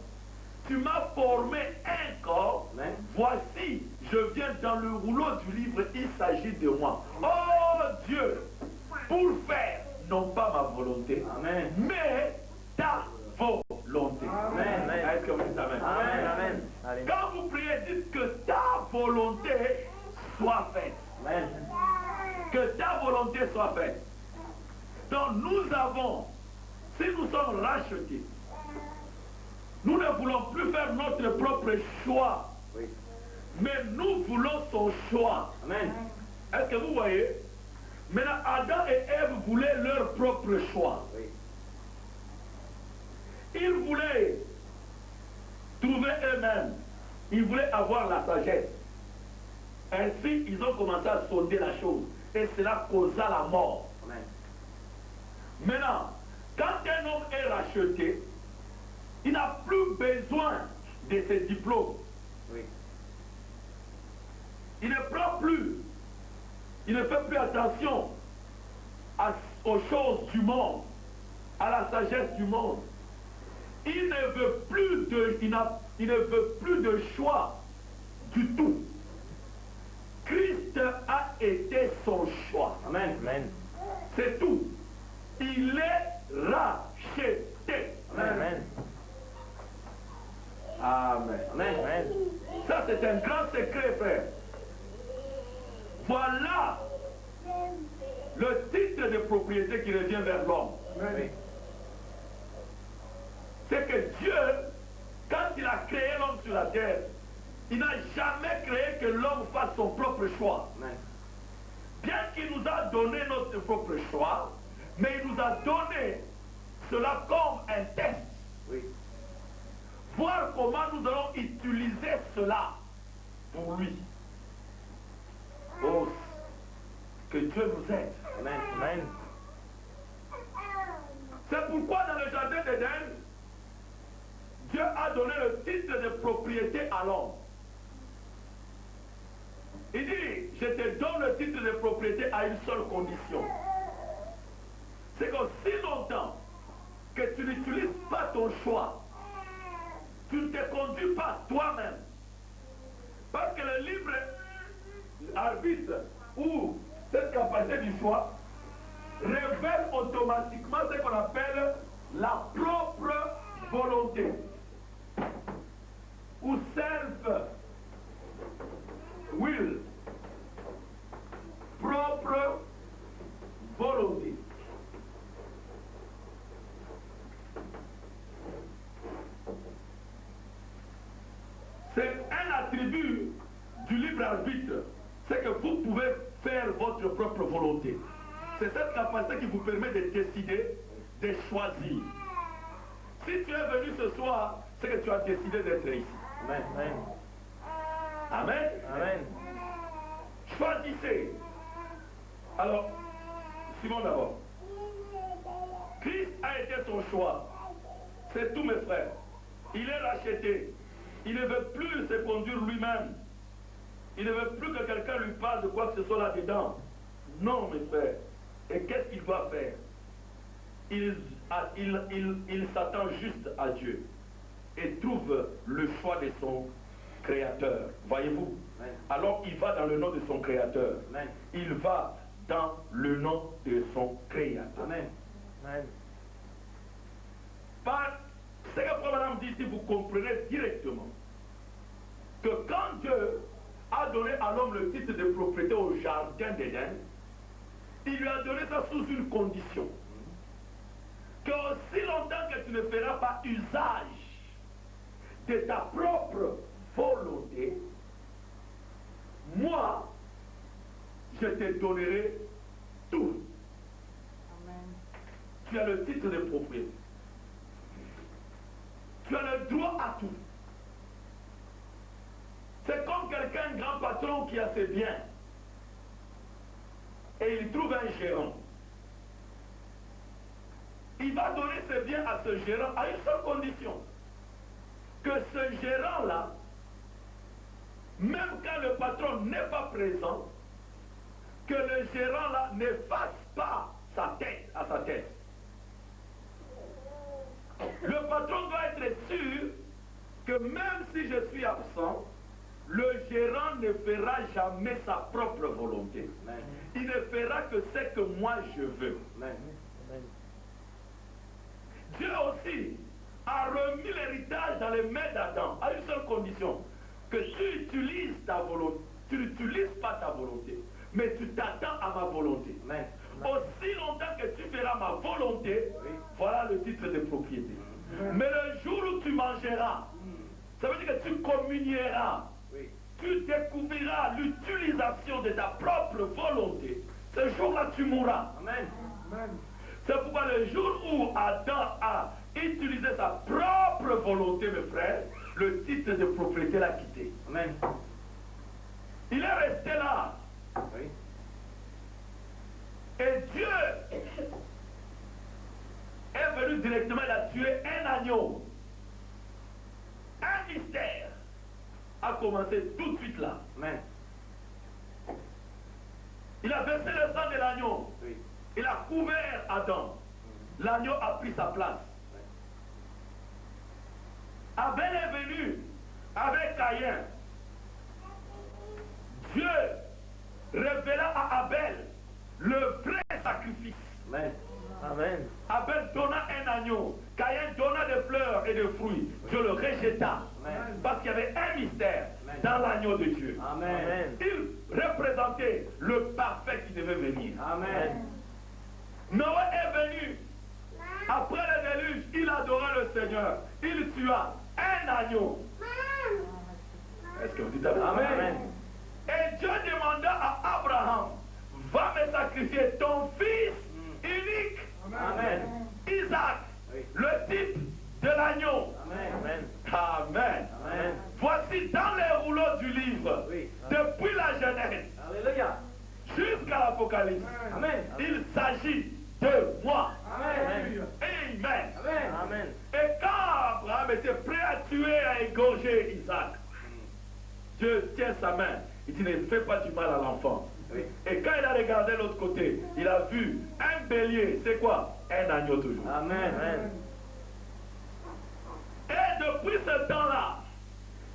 Tu m'as formé un corps. Amen. Voici, je viens dans le rouleau du livre, il s'agit de moi. Oh Dieu, pour faire, non pas ma volonté, Amen. mais ta volonté. Amen. Est-ce que vous dites Amen? Amen. Amen. Amen. Quand vous priez, dites que ta volonté soit faite. Amen. Que ta volonté soit faite. Donc nous avons, si nous sommes rachetés, nous ne voulons plus faire notre propre choix, Oui. mais nous voulons son choix. Amen. Est-ce que vous voyez? Maintenant, Adam et Ève voulaient leur propre choix. Oui. Ils voulaient trouver eux-mêmes. Ils voulaient avoir la sagesse. Ainsi, ils ont commencé à sonder la chose. Et cela causa la mort. Amen. Maintenant, quand un homme est racheté, il n'a plus besoin de ses diplômes. Oui. Il ne prend plus, il ne fait plus attention aux choses du monde, à la sagesse du monde. Il ne veut plus il ne veut plus de choix du tout. Christ a été son choix. Amen. Amen. C'est tout. Il est racheté. Amen. Amen. Amen. Amen. Ça, c'est un grand secret, frère. Voilà le titre de propriété qui revient vers l'homme. Oui. C'est que Dieu, quand il a créé l'homme sur la terre, il n'a jamais créé que l'homme fasse son propre choix. Amen. Bien qu'il nous a donné notre propre choix, mais il nous a donné cela comme un test. Oui. Voir comment nous allons utiliser cela pour lui. Oh, que Dieu nous aide. Amen. Amen. C'est pourquoi dans le jardin d'Éden, Dieu a donné le titre de propriété à l'homme. Il dit, je te donne le titre de propriété à une seule condition. C'est qu'aussi longtemps que tu n'utilises pas ton choix, tu ne te conduis pas toi-même. Parce que le libre arbitre ou cette capacité du choix révèle automatiquement ce qu'on appelle la propre volonté ou self-will, propre volonté. C'est un attribut du libre arbitre, c'est que vous pouvez faire votre propre volonté. C'est cette capacité qui vous permet de décider, de choisir. Si tu es venu ce soir, c'est que tu as décidé d'être ici. Amen. Amen. Amen. Amen. Choisissez. Alors, Simon d'abord. Christ a été son choix. C'est tout, mes frères. Il est racheté. Il ne veut plus se conduire lui-même. Il ne veut plus que quelqu'un lui parle de quoi que ce soit là-dedans. Non, mes frères. Et qu'est-ce qu'il doit faire? Il s'attend juste à Dieu et trouve le choix de son Créateur. Voyez-vous? Alors il va dans le nom de son Créateur. Amen. Il va dans le nom de son Créateur. Amen. Amen. Par ce que Madame dit, si vous comprenez directement que quand Dieu a donné à l'homme le titre de propriété au jardin d'Éden, il lui a donné ça sous une condition. Que aussi longtemps que tu ne feras pas usage de ta propre volonté, moi, je te donnerai tout. Amen. Tu as le titre de propriété. Tu as le droit à tout. C'est comme quelqu'un, un grand patron qui a ses biens. Et il trouve un gérant. Il va donner ses biens à ce gérant à une seule condition. Que ce gérant-là, même quand le patron n'est pas présent, que le gérant-là ne fasse pas sa tête à sa tête. Le patron doit être sûr que même si je suis absent, le gérant ne fera jamais sa propre volonté. Amen. Il ne fera que ce que moi je veux. Amen. Amen. Dieu aussi a remis l'héritage dans les mains d'Adam à une seule condition, que tu utilises ta volonté. Tu n'utilises pas ta volonté, mais tu t'attends à ma volonté. Amen. Aussi longtemps que tu feras ma volonté, Oui. voilà le titre de propriété. Mais le jour où tu mangeras, ça veut dire que tu communieras, Oui. tu découvriras l'utilisation de ta propre volonté. Ce jour-là, tu mourras. Amen. Amen. C'est pourquoi le jour où Adam a utilisé sa propre volonté, mes frères, le titre de propriété l'a quitté. Amen. Il est resté là. Oui. Et Dieu est venu directement, il a tué un agneau. Un mystère a commencé tout de suite là. Amen. Il a versé le sang de l'agneau. Oui. Il a couvert Adam. L'agneau a pris sa place. Abel est venu avec Caïn. Dieu révéla à Abel le vrai sacrifice. Amen. Amen. Abel donna un agneau. Caïn donna des fleurs et des fruits. Dieu le rejeta. Amen. Parce qu'il y avait un mystère Amen. dans l'agneau de Dieu. Amen. Il représentait le parfait qui devait venir. Amen. Noé est venu. Après le déluge, il adora le Seigneur. Il tua un agneau. Est-ce que vous dites Amen? Amen. Et Dieu demanda à Abraham, va me sacrifier ton fils unique, Amen. Isaac, Oui. le type de l'agneau. Amen. Amen. Amen. Amen. Voici dans les rouleaux du livre, Oui. depuis la Genèse Alléluia. jusqu'à l'Apocalypse, Amen. il s'agit de moi. Amen. Amen. Amen. Amen. Et quand Abraham était prêt à tuer, à égorger Isaac, Dieu tient sa main. Il dit, ne fais pas du mal à l'enfant. Oui. Et quand il a regardé l'autre côté, il a vu un bélier. C'est quoi? Un agneau toujours. Amen. Amen. Et depuis ce temps-là,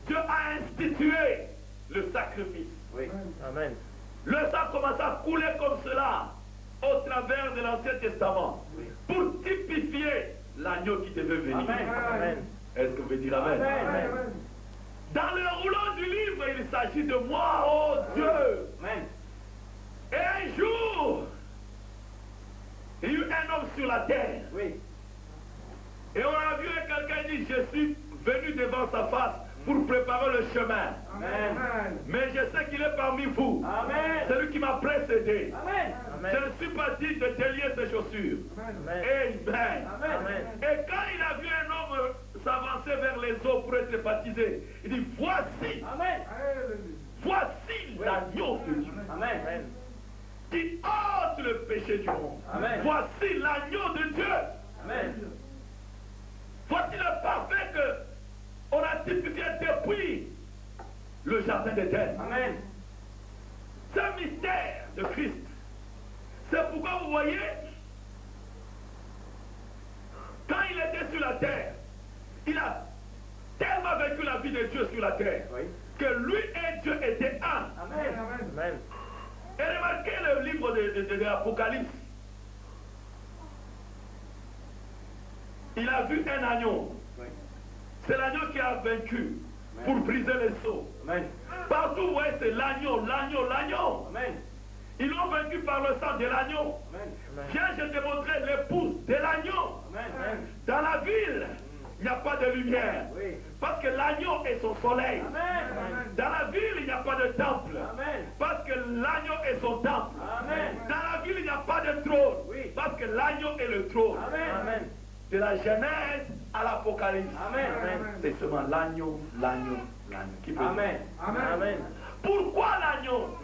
Dieu a institué le sacrifice. Oui. Amen. Le sang commence à couler comme cela au travers de l'Ancien Testament Oui. pour typifier l'agneau qui devait venir. Amen. Amen. Est-ce que vous pouvez dire Amen? Amen. Dans le rouleau du livre, il s'agit de moi, oh Dieu. Amen. Et un jour, il y a eu un homme sur la terre. Oui. Et on a vu quelqu'un dire, je suis venu devant sa face pour préparer le chemin. Amen. Mais je sais qu'il est parmi vous. Amen. Celui qui m'a précédé. Amen. Je ne suis pas dit de délier ses chaussures. Amen. Amen. Amen. Et quand il a vu un homme s'avancer vers les eaux pour être baptisé, il dit, voici, Amen. voici l'agneau de Dieu Amen. qui ôte le péché du monde. Amen. Voici l'agneau de Dieu. Amen. Voici le parfait que on a typifié depuis le jardin d'Éden. Amen. C'est un mystère de Christ. C'est pourquoi vous voyez, quand il était sur la terre, il a tellement vécu la vie de Dieu sur la terre, Oui. que lui et Dieu étaient un. Amen. Amen. Et remarquez le livre de l'Apocalypse. Il a vu un agneau. Oui. C'est l'agneau qui a vaincu. pour briser les sceaux. Amen. Partout où est, c'est l'agneau, l'agneau, l'agneau. Amen. Ils l'ont vaincu par le sang de l'agneau. Amen. Viens, je te montrerai l'épouse de l'agneau. Amen. Dans la ville, il n'y a pas de lumière. Oui. Parce que l'agneau est son soleil. Amen. Dans la ville, il n'y a pas de temple. Amen. Parce que l'agneau est son temple. Amen. Dans la ville, il n'y a pas de trône. Oui. Parce que l'agneau est le trône. Amen. De la Genèse à l'Apocalypse. Amen. C'est seulement l'agneau, l'agneau, l'agneau. Qui peut Amen. Amen. Amen. Pourquoi l'agneau?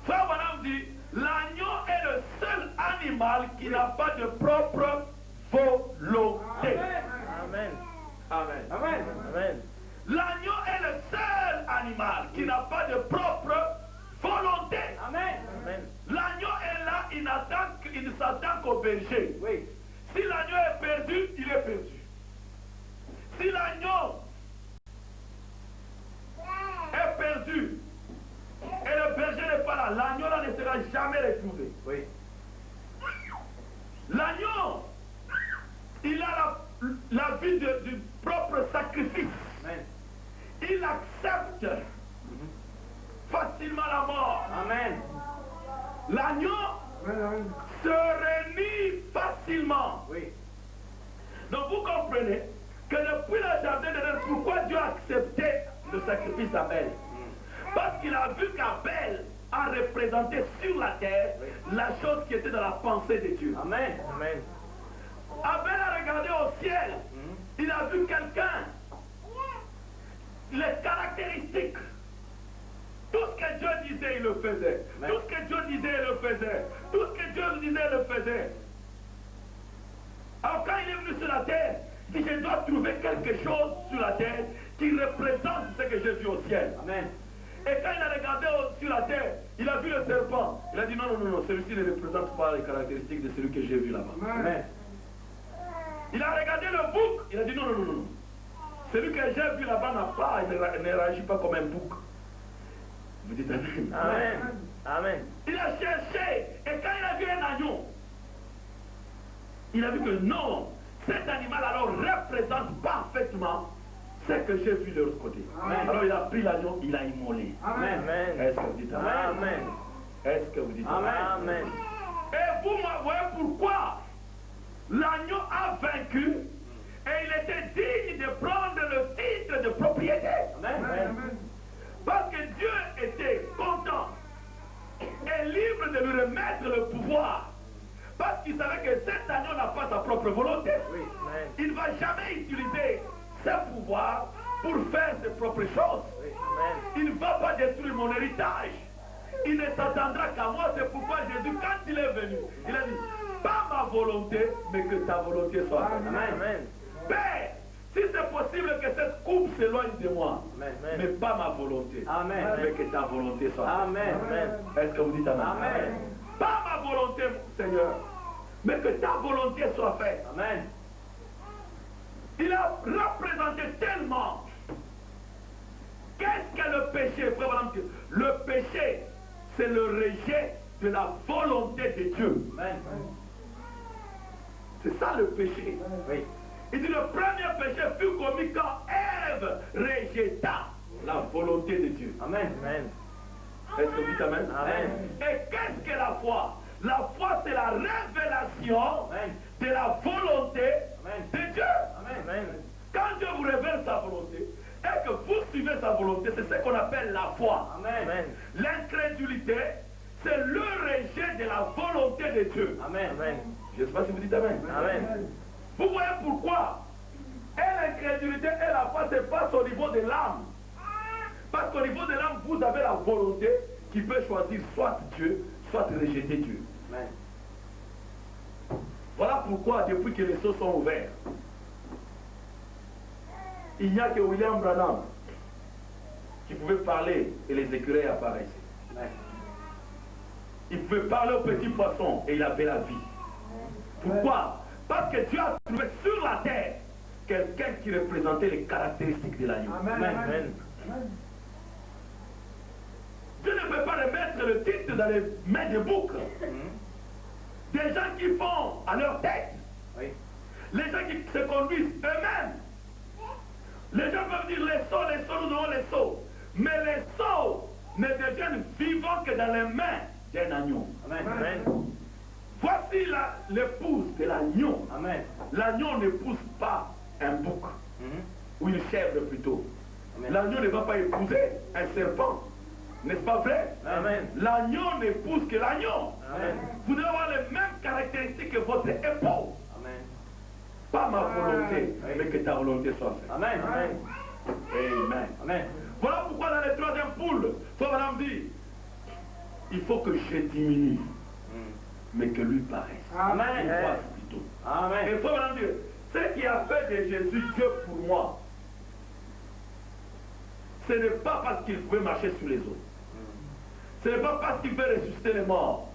Frère Branham dit, l'agneau est le seul animal qui n'a pas de propre volonté. Amen. Amen. Amen. Amen. L'agneau est le seul animal qui n'a pas de propre volonté. Amen. Amen. L'agneau est là, il ne s'attend qu'au berger. Oui. Si l'agneau est perdu, il est perdu. Si l'agneau est perdu et le berger n'est pas là, l'agneau là ne sera jamais retrouvé. Oui. L'agneau, il a la vie du propre sacrifice. Amen. Il accepte facilement la mort. Amen. L'agneau Amen. se réunit facilement. Oui. Donc vous comprenez que depuis le jardin d'Éden, pourquoi Dieu a accepté le sacrifice d'Abel? Parce qu'il a vu qu'Abel a représenté sur la terre la chose qui était dans la pensée de Dieu. Amen. Amen. Abel a regardé au ciel, il a vu quelqu'un, les caractéristiques. Tout ce que Dieu disait, il le faisait. Amen. Tout ce que Dieu disait, il le faisait. Tout ce que Dieu disait, il le faisait. Alors quand il est venu sur la terre, il dit, je dois trouver quelque chose sur la terre qui représente ce que j'ai vu au ciel. Amen. Et quand il a regardé sur la terre, il a vu le serpent. Il a dit, non, non, non, non, celui-ci ne représente pas les caractéristiques de celui que j'ai vu là-bas. Amen. Il a regardé le bouc, il a dit, non, non, non, non. Celui que j'ai vu là-bas n'a pas, il ne réagit pas comme un bouc. Vous dites Amen. Amen. Amen. Il a cherché, et quand il a vu un agneau, il a vu que non, cet animal alors représente parfaitement ce que j'ai vu de l'autre côté. Amen. Alors il a pris l'agneau, il a immolé. Amen. Amen. Est-ce que vous dites Amen? Amen. Est-ce que vous dites Amen? Amen. Et vous voyez pourquoi l'agneau a vaincu et il était digne de prendre le titre de propriété. Amen. Amen. Parce que Dieu était content et libre de lui remettre le pouvoir. Parce qu'il savait que cet agneau n'a pas sa propre volonté. Oui. Amen. Il ne va jamais utiliser ses pouvoirs pour faire ses propres choses. Oui. Amen. Il ne va pas détruire mon héritage. Il ne s'attendra qu'à moi. C'est pourquoi Jésus, quand il est venu, il a dit, pas ma volonté, mais que ta volonté soit faite. Amen. Amen. Père, si c'est possible que cette coupe s'éloigne de moi, Amen. mais pas ma volonté, Amen. mais que ta volonté soit faite. Amen. Amen. Est-ce que vous dites Amen? Amen. Pas ma volonté, Seigneur, mais que ta volonté soit faite. Amen. Il a représenté tellement. Qu'est-ce que le péché, frère Branham? Le péché, c'est le rejet de la volonté de Dieu. Amen. C'est ça le péché. Oui. Il dit le premier péché fut commis quand Ève rejeta la volonté de Dieu. Amen. Amen. Est-ce que vous dites Amen? Amen. Et qu'est-ce que la foi? La foi, c'est la révélation Amen. de la volonté Amen. de Dieu. Amen. Quand Dieu vous révèle sa volonté et que vous suivez sa volonté, c'est ce qu'on appelle la foi. Amen. L'incrédulité, c'est le rejet de la volonté de Dieu. Amen. Amen. Je ne sais pas si vous dites Amen. Amen. Vous voyez pourquoi? Et l'incrédulité et la foi se passent au niveau de l'âme. Parce qu'au niveau de l'âme, vous avez la volonté qui peut choisir soit Dieu, soit rejeter Dieu. Amen. Voilà pourquoi, depuis que les cieux sont ouverts, il n'y a que William Branham qui pouvait parler et les écureuils apparaissaient. Amen. Il pouvait parler aux petits poissons et il avait la vie. Pourquoi? Parce que Dieu a trouvé sur la terre quelqu'un qui représentait les caractéristiques de l'agneau. Amen. Amen. Amen. Dieu ne peut pas remettre le titre dans les mains des boucs. Des gens qui font à leur tête. Oui. Les gens qui se conduisent eux-mêmes. Les gens peuvent dire les seaux, nous avons les seaux. Mais les seaux ne deviennent vivants que dans les mains d'un agneau. Amen. Amen. Voici l'épouse de l'agneau. Amen. L'agneau n'épouse pas un bouc, ou une chèvre plutôt. L'agneau ne va pas épouser un serpent. N'est-ce pas vrai? Amen. L'agneau n'épouse que l'agneau. Amen. Vous devez avoir les mêmes caractéristiques que votre époux. Amen. Pas ma volonté, mais que ta volonté soit faite. Amen. Amen. Amen. Amen. Voilà pourquoi dans les troisième poules, toi madame dit, il faut que je diminue, mais que lui paraisse. Amen. Il croise plutôt. Amen. Et toi madame dit, ce qui a fait de Jésus Dieu pour moi, ce n'est pas parce qu'il pouvait marcher sur les eaux. Ce n'est pas parce qu'il peut ressusciter les morts.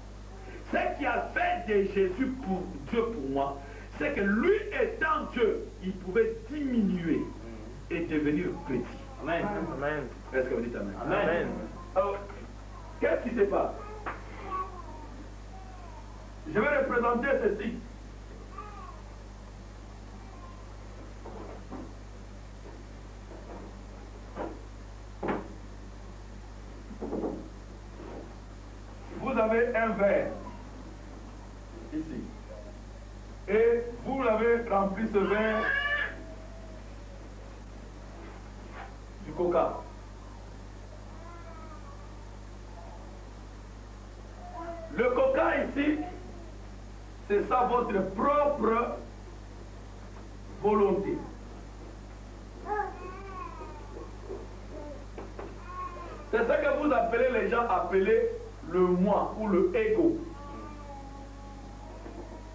Ce qui a fait de Jésus pour Dieu pour moi, c'est que lui étant Dieu, il pouvait diminuer et devenir petit. Amen. Amen. Est-ce que vous dites Amen? Amen. Alors, qu'est-ce qui se passe? Je vais représenter ceci. Vous avez un verre ici. Et vous l'avez rempli ce verre du coca. Le coca ici, c'est ça votre propre volonté. C'est ça que vous appelez, les gens appellent le moi ou le ego.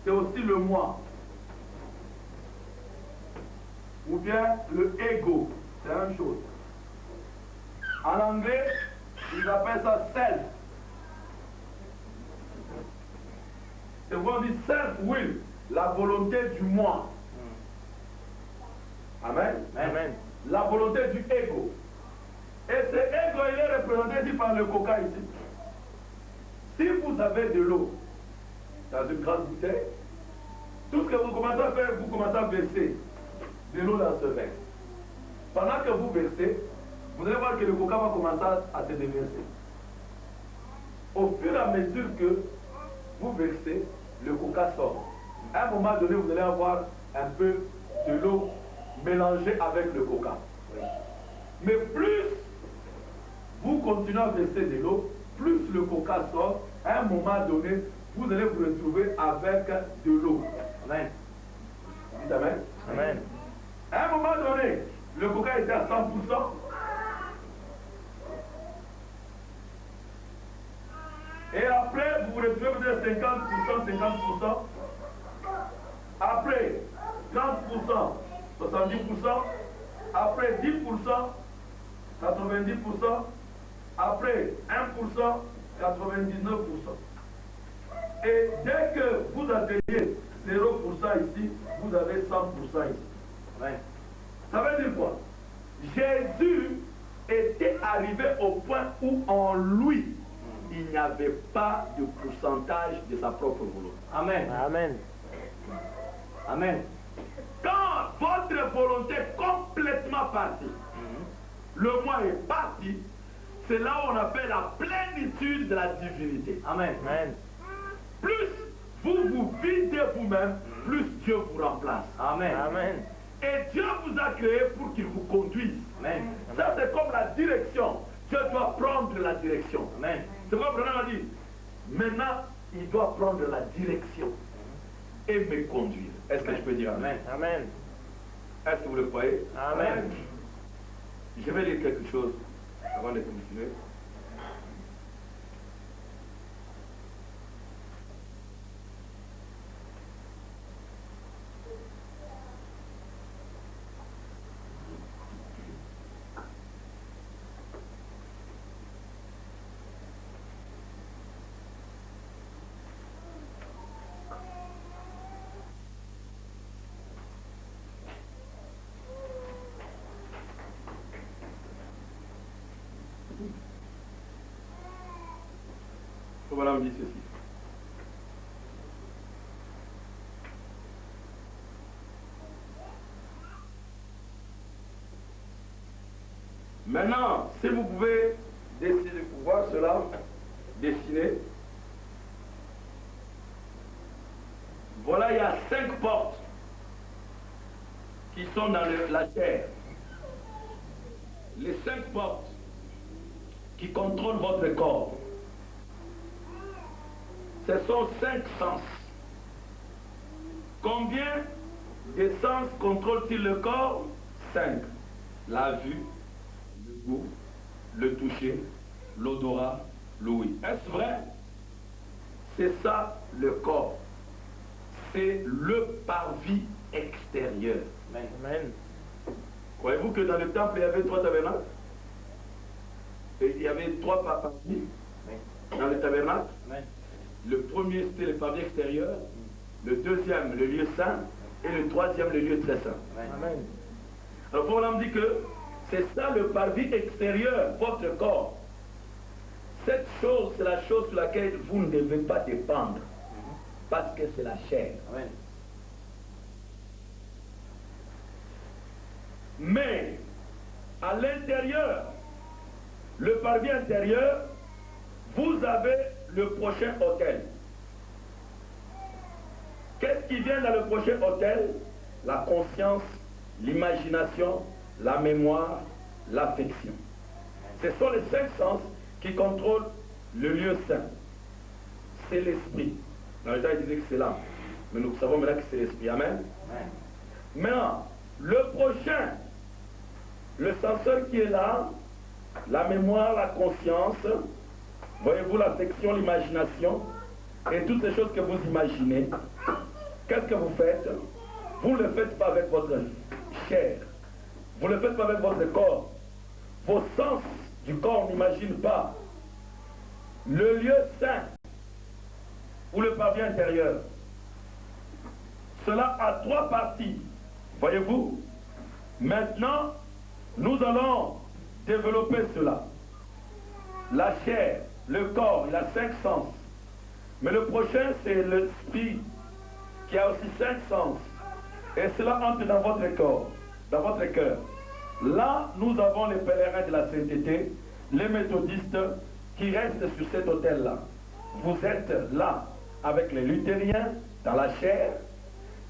C'est aussi le moi. Ou bien le ego. C'est la même chose. En anglais, ils appellent ça self. Et vous dit self-will, la volonté du moi. Amen. Amen. La volonté du ego. Et ce ego, il est représenté ici par le coca ici. Si vous avez de l'eau dans une grande bouteille, tout ce que vous commencez à faire, vous commencez à verser de l'eau dans ce verre. Pendant que vous versez, vous allez voir que le coca va commencer à se déverser. Au fur et à mesure que vous versez, le coca sort. À un moment donné, vous allez avoir un peu de l'eau mélangée avec le coca. Mais plus vous continuez à verser de l'eau, plus le coca sort. À un moment donné, vous allez vous retrouver avec de l'eau. Amen. Dites Amen. Amen. À un moment donné, le coca était à 100%. Et après, vous vous retrouvez peut-être 50%, 50%. Après, 30%, 70%. Après, 10%, 90%. Après, 1%, 99%. Et dès que vous atteignez 0% ici, vous avez 100% ici. Amen. Ça veut dire quoi? Jésus était arrivé au point où en lui, il n'y avait pas de pourcentage de sa propre volonté. Amen. Amen. Amen. Quand votre volonté est complètement partie, le moi est parti, c'est là où on appelle la plénitude de la divinité. Amen. Amen. Plus vous vous videz vous-même, plus Dieu vous remplace. Amen. Amen. Et Dieu vous a créé pour qu'il vous conduise. Amen. Ça, c'est comme la direction. Dieu doit prendre la direction. Amen. C'est pourquoi Branham a dit, maintenant, il doit prendre la direction et me conduire. Est-ce que je peux dire Amen? Amen. Est-ce que vous le croyez? Amen. Je vais lire quelque chose avant de continuer. Voilà, on dit ceci. Maintenant, si vous pouvez décider, voir cela, dessiner. Voilà, il y a 5 portes qui sont dans la terre. Les 5 portes qui contrôlent votre corps. Ce sont 5 sens. Combien de sens contrôle-t-il le corps? 5. La vue, le goût, le toucher, l'odorat, l'ouïe. Est-ce vrai? C'est ça le corps. C'est le parvis extérieur. Amen. Croyez-vous que dans le temple, il y avait 3 tabernacles? Et il y avait 3 parvis dans le tabernacle. Amen. Le premier, c'était le parvis extérieur. Le deuxième, le lieu saint. Et le troisième, le lieu très saint. Amen. Alors, Paul me dit que c'est ça le parvis extérieur, votre corps. Cette chose, c'est la chose sur laquelle vous ne devez pas dépendre. Parce que c'est la chair. Amen. Mais, à l'intérieur, le parvis intérieur, vous avez le prochain autel. Qu'est-ce qui vient dans le prochain autel? La conscience, l'imagination, la mémoire, l'affection. Ce sont les 5 sens qui contrôlent le lieu saint. C'est l'esprit. Dans le temps, il disait que c'est l'âme. Mais nous savons maintenant que c'est l'esprit. Amen. Amen. Maintenant, le prochain, le senseur qui est là, la mémoire, la conscience, voyez-vous, l'affection, l'imagination, et toutes ces choses que vous imaginez, qu'est-ce que vous faites? Vous ne le faites pas avec votre chair. Vous ne le faites pas avec votre corps. Vos sens du corps n'imagine pas le lieu saint ou le parvis intérieur. Cela a 3 parties. Voyez-vous? Maintenant, nous allons développer cela. La chair, le corps, il a 5 sens. Mais le prochain, c'est l'esprit qui a aussi 5 sens. Et cela entre dans votre corps, dans votre cœur. Là, nous avons les pèlerins de la sainteté, les méthodistes qui restent sur cet autel-là. Vous êtes là avec les luthériens dans la chair,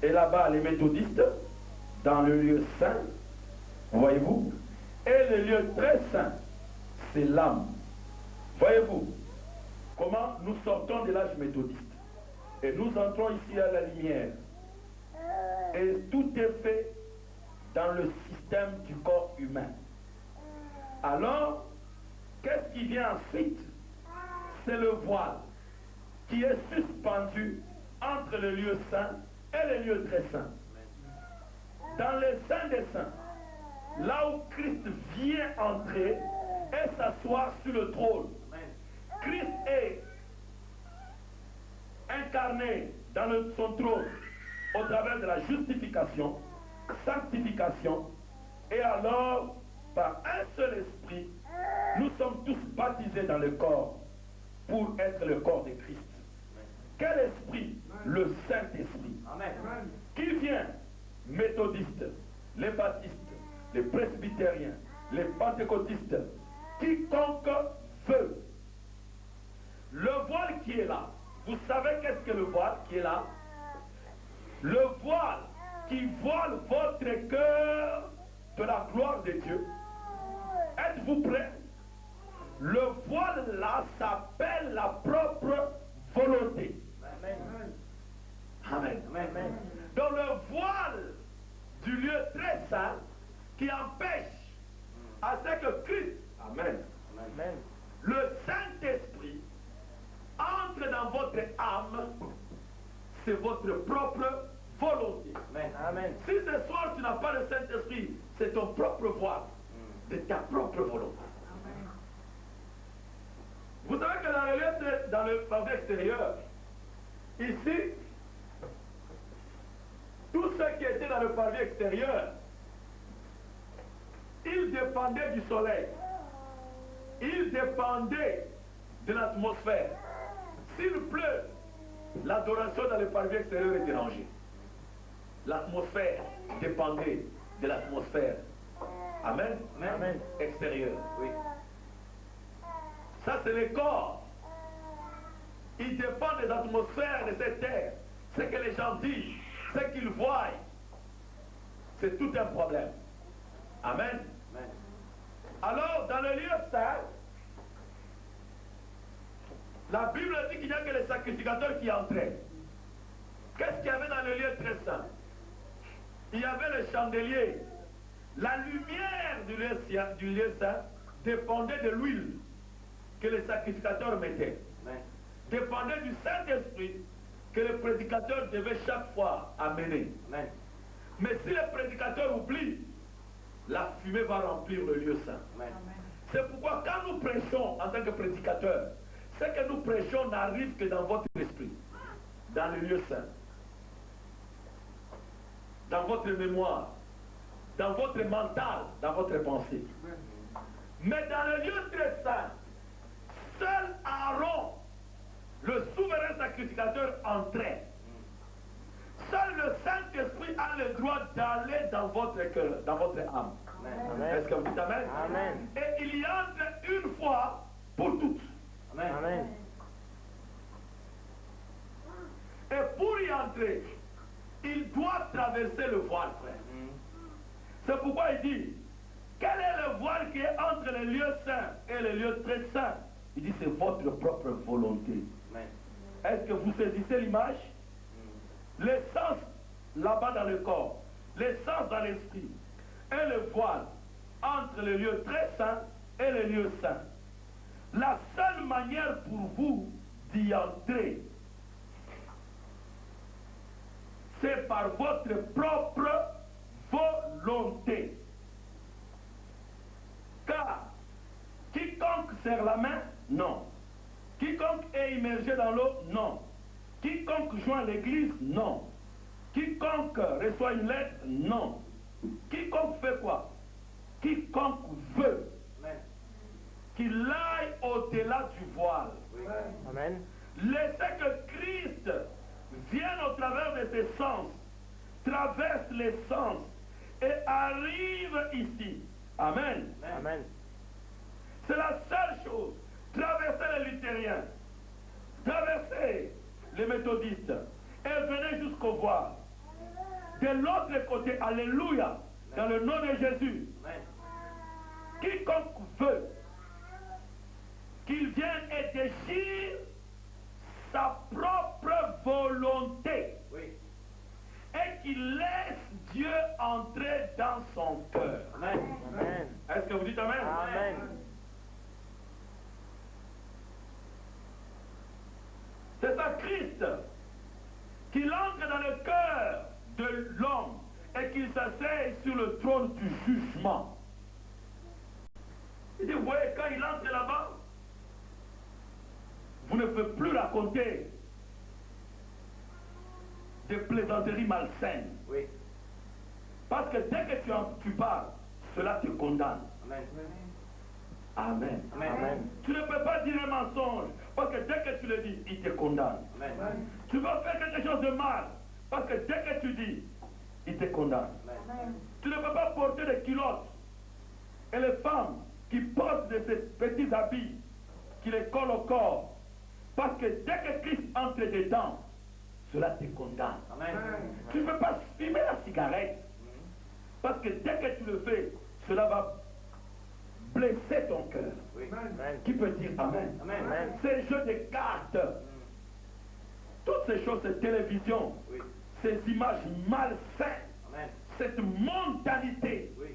et là-bas les méthodistes dans le lieu saint, voyez-vous, et le lieu très saint, c'est l'âme. Voyez-vous comment nous sortons de l'âge méthodiste et nous entrons ici à la lumière, et tout est fait dans le système du corps humain. Alors, qu'est-ce qui vient ensuite? C'est le voile qui est suspendu entre le lieu saint et le lieu très saint. Dans le Saint des Saints, là où Christ vient entrer et s'asseoir sur le trône. Christ est incarné dans son trône au travers de la justification, sanctification, et alors, par un seul esprit, nous sommes tous baptisés dans le corps pour être le corps de Christ. Quel esprit? Le Saint-Esprit. Qui vient? Méthodistes, les baptistes, les presbytériens, les pentecôtistes, quiconque veut. Le voile qui est là, vous savez qu'est-ce que le voile qui est là? Le voile qui voile votre cœur de la gloire de Dieu. Êtes-vous prêts? Le voile là s'appelle la propre volonté. Amen. Amen. Amen. Donc le voile du lieu très saint qui empêche à ce que Christ, Amen, Amen. le Saint-Esprit, entre dans votre âme, c'est votre propre volonté. Amen. Amen. Si ce soir tu n'as pas le Saint-Esprit, c'est ton propre voile, de ta propre volonté. Vous savez que dans le lieu, dans le parvis extérieur, ici, tous ceux qui étaient dans le parvis extérieur, ils dépendaient du soleil. Ils dépendaient de l'atmosphère. S'il pleut, l'adoration dans le parvis extérieur est dérangée. L'atmosphère dépendait de l'atmosphère Amen. Amen. Extérieur. Oui. Ça, c'est le corps. Il dépend des atmosphères de cette terre. Ce que les gens disent, ce qu'ils voient, c'est tout un problème. Amen. Amen. Alors, dans le lieu saint, la Bible dit qu'il n'y a que les sacrificateurs qui entraient. Qu'est-ce qu'il y avait dans le lieu très saint? Il y avait le chandelier. La lumière du lieu saint dépendait de l'huile que les sacrificateurs mettaient. Amen. Dépendait du Saint-Esprit que le prédicateur devait chaque fois amener. Amen. Mais si le prédicateur oublie, la fumée va remplir le lieu saint. Amen. C'est pourquoi quand nous prêchons en tant que prédicateurs, ce que nous prêchons n'arrive que dans votre esprit, dans le lieu saint, dans votre mémoire, dans votre mental, dans votre pensée. Mais dans le lieu très saint, seul Aaron, le souverain sacrificateur, entrait. Seul le Saint-Esprit a le droit d'aller dans votre cœur, dans votre âme. Amen. Est-ce que vous dites Amen? Amen. Et il y entre une fois pour toutes. Amen. Amen. Et pour y entrer, il doit traverser le voile, frère. C'est pourquoi il dit, quel est le voile qui est entre le lieu saint et le lieu très saint? Il dit, c'est votre propre volonté. Amen. Est-ce que vous saisissez l'image? L'essence là-bas dans le corps, l'essence dans l'esprit, et le voile entre le lieu très saint et le lieu saint. La seule manière pour vous d'y entrer, c'est par votre propre volonté. Car quiconque serre la main, non. Quiconque est immergé dans l'eau, non. Quiconque joint l'église, non. Quiconque reçoit une lettre, non. Quiconque fait quoi? Quiconque veut qu'il aille au-delà du voile. Amen. Laissez que Christ vienne au travers de ses sens, traverse les sens et arrive ici. Amen. Amen. C'est la seule chose. Traversez les luthériens, traversez les méthodistes et venez jusqu'au voile. De l'autre côté, alléluia, dans le nom de Jésus. Amen. Quiconque veut qu'il vienne et déchire sa propre volonté Oui. et qu'il laisse Dieu entrer dans son cœur. Amen. Amen. Est-ce que vous dites Amen? Amen. C'est ça Christ qu'il entre dans le cœur de l'homme et qu'il s'asseye sur le trône du jugement. Il dit, vous voyez, quand il entre là-bas, vous ne pouvez plus raconter des plaisanteries malsaines. Oui. Parce que dès que tu parles, cela te condamne. Amen. Amen. Amen. Amen. Tu ne peux pas dire un mensonge, parce que dès que tu le dis, il te condamne. Amen. Tu vas faire quelque chose de mal, parce que dès que tu dis, il te condamne. Amen. Tu ne peux pas porter des culottes. Et les femmes qui portent de ces petits habits, qui les collent au corps, parce que dès que Christ entre dedans, cela te condamne. Amen. Tu ne peux pas fumer la cigarette, parce que dès que tu le fais, cela va blesser ton cœur. Oui. Amen. Qui peut dire Amen? Amen. Amen. Ces jeux de cartes, toutes ces choses, ces télévisions, Oui. ces images malsaines, Amen. cette mentalité. Oui.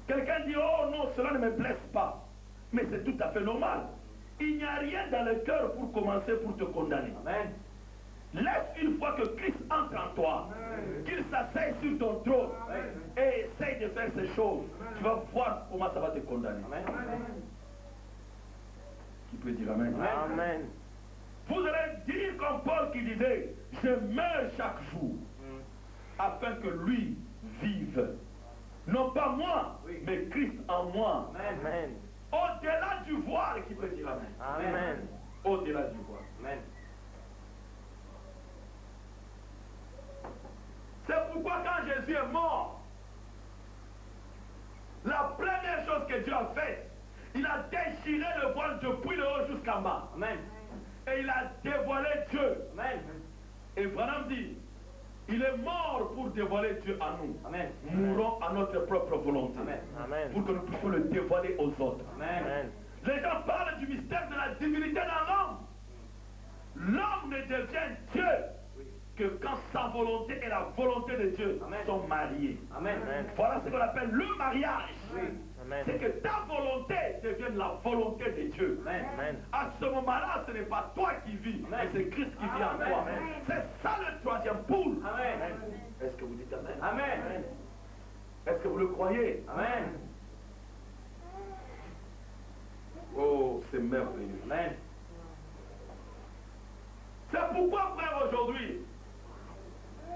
Quelqu'un dit, oh non, cela ne me blesse pas. Mais c'est tout à fait normal. Il n'y a rien dans le cœur pour commencer pour te condamner. Amen. Laisse une fois que Christ entre en toi, qu'il s'asseye sur ton trône et essaye de faire ces choses. Tu vas voir comment ça va te condamner. Amen. Qui peut dire Amen? Amen. Vous allez dire comme Paul qui disait, je meurs chaque jour afin que lui vive. Non pas moi, Oui. mais Christ en moi. Amen. Au-delà du voile, qui peut dire Amen? Amen. Au-delà du voile. Amen. C'est pourquoi quand Jésus est mort, a déchiré le voile depuis le haut jusqu'en bas. Amen. Et il a dévoilé Dieu. Amen. Et Branham dit, il est mort pour dévoiler Dieu à nous. Amen. Mourons à notre propre volonté. Amen. Amen. Pour que nous puissions le dévoiler aux autres. Amen. Les gens parlent du mystère de la divinité dans l'homme. L'homme ne devient Dieu que quand sa volonté et la volonté de Dieu sont mariées. Amen. Voilà ce qu'on appelle le mariage. Amen. C'est que ta volonté devienne la volonté de Dieu. Amen. À ce moment-là, ce n'est pas toi qui vis, mais c'est Christ qui vit en toi. C'est ça le troisième poule. Amen. Est-ce que vous dites Amen? Amen. Est-ce que vous le croyez? Amen. Oh, c'est merveilleux. Amen. C'est pourquoi, frère, aujourd'hui,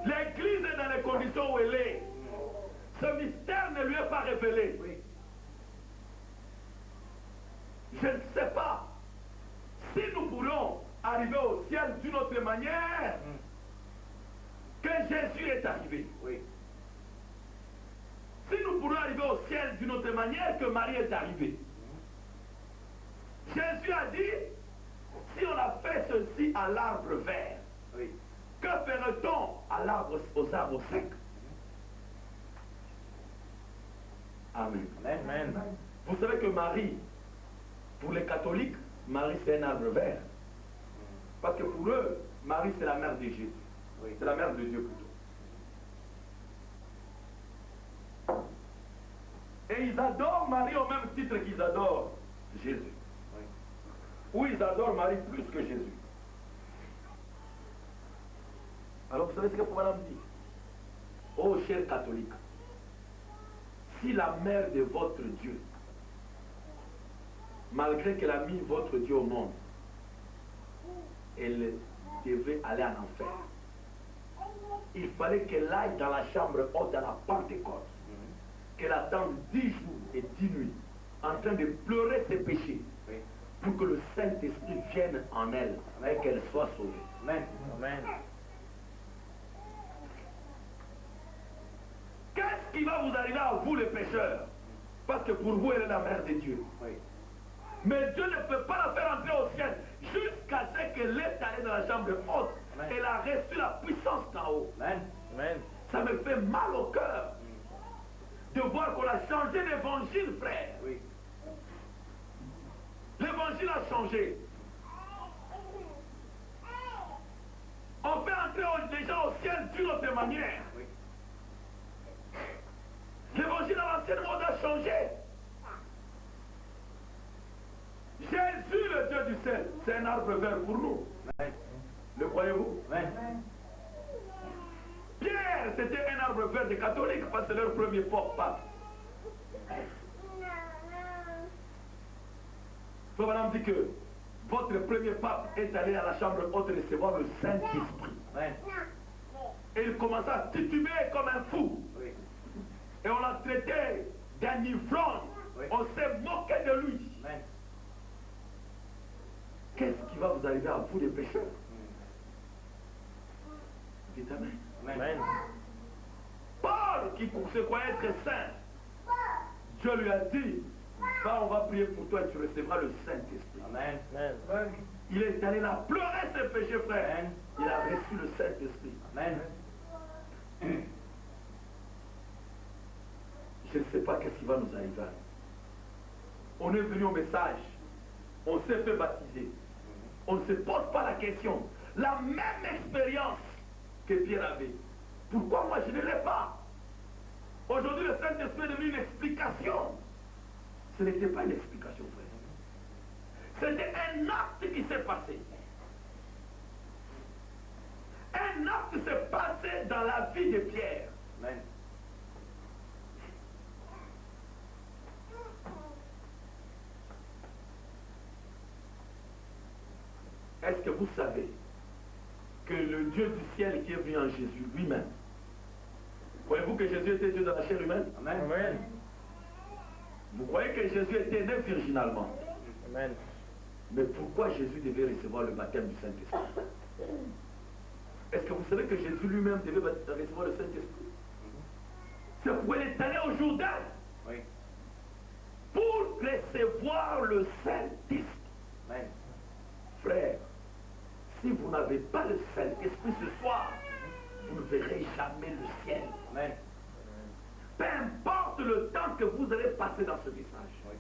l'Église est dans les conditions où elle est. Ce mystère ne lui est pas révélé. Je ne sais pas si nous pourrions arriver au ciel d'une autre manière que Jésus est arrivé. Si nous pourrions arriver au ciel d'une autre manière que Marie est arrivée. Jésus a dit, si on a fait ceci à l'arbre vert, que ferait-on aux arbres secs? Amen. Amen. Vous savez que Marie, pour les catholiques, Marie c'est un arbre vert. Parce que pour eux, Marie c'est la mère de Jésus. C'est la mère de Dieu plutôt. Et ils adorent Marie au même titre qu'ils adorent Jésus. Ou ils adorent Marie plus que Jésus. Alors vous savez ce que Madame dit? Oh chers catholiques, si la mère de votre Dieu, malgré qu'elle a mis votre Dieu au monde, elle devait aller en enfer, il fallait qu'elle aille dans la chambre haute à la Pentecôte, qu'elle attende 10 jours et 10 nuits, en train de pleurer ses péchés, pour que le Saint-Esprit vienne en elle et qu'elle soit sauvée. Amen. Amen. Qu'est-ce qui va vous arriver à vous les pécheurs? Parce que pour vous, elle est la mère de Dieu. Mais Dieu ne peut pas la faire entrer au ciel jusqu'à ce qu'elle est allée dans la chambre haute. Elle a reçu la puissance d'en haut. Amen. Amen. Ça me fait mal au cœur de voir qu'on a changé l'évangile, frère. L'évangile a changé. On fait entrer les gens au ciel d'une autre manière. L'évangile à l'ancien monde a changé. Jésus, le Dieu du ciel, c'est un arbre vert pour nous. Le croyez-vous? Pierre, c'était un arbre vert des catholiques parce que c'est leur premier pape. Frère Madame dit que votre premier pape est allé à la chambre haute recevoir le Saint-Esprit. Et il commença à tituber comme un fou. Et on l'a traité d'un ivrogne. On s'est moqué de lui. Qu'est-ce qui va vous arriver à vous les pécheurs? Dites Amen. Amen. Paul, qui se croyait être saint, Dieu lui a dit, va, on va prier pour toi et tu recevras le Saint-Esprit. Amen. Il est allé là pleurer ses péchés, frère. Il a reçu le Saint-Esprit. Amen. Je ne sais pas qu'est-ce qui va nous arriver. On est venu au message. On s'est fait baptiser. On ne se pose pas la question. La même expérience que Pierre avait. Pourquoi moi je ne l'ai pas? Aujourd'hui, le Saint-Esprit est devenu une explication. Ce n'était pas une explication, frère. C'était un acte qui s'est passé. Un acte s'est passé dans la vie de Pierre. Amen. Est-ce que vous savez que le Dieu du ciel qui est venu en Jésus lui-même, croyez-vous que Jésus était Dieu dans la chair humaine? Amen. Amen. Vous croyez que Jésus était né virginalement? Amen. Mais pourquoi Jésus devait recevoir le baptême du Saint-Esprit? Est-ce que vous savez que Jésus lui-même devait recevoir le Saint-Esprit? C'est pourquoi il est allé au Jourdain pour recevoir recevoir le Saint-Esprit. Amen. Frère, si vous n'avez pas le Saint-Esprit ce soir, vous ne verrez jamais le ciel. Amen. Peu importe le temps que vous allez passer dans ce message. Oui.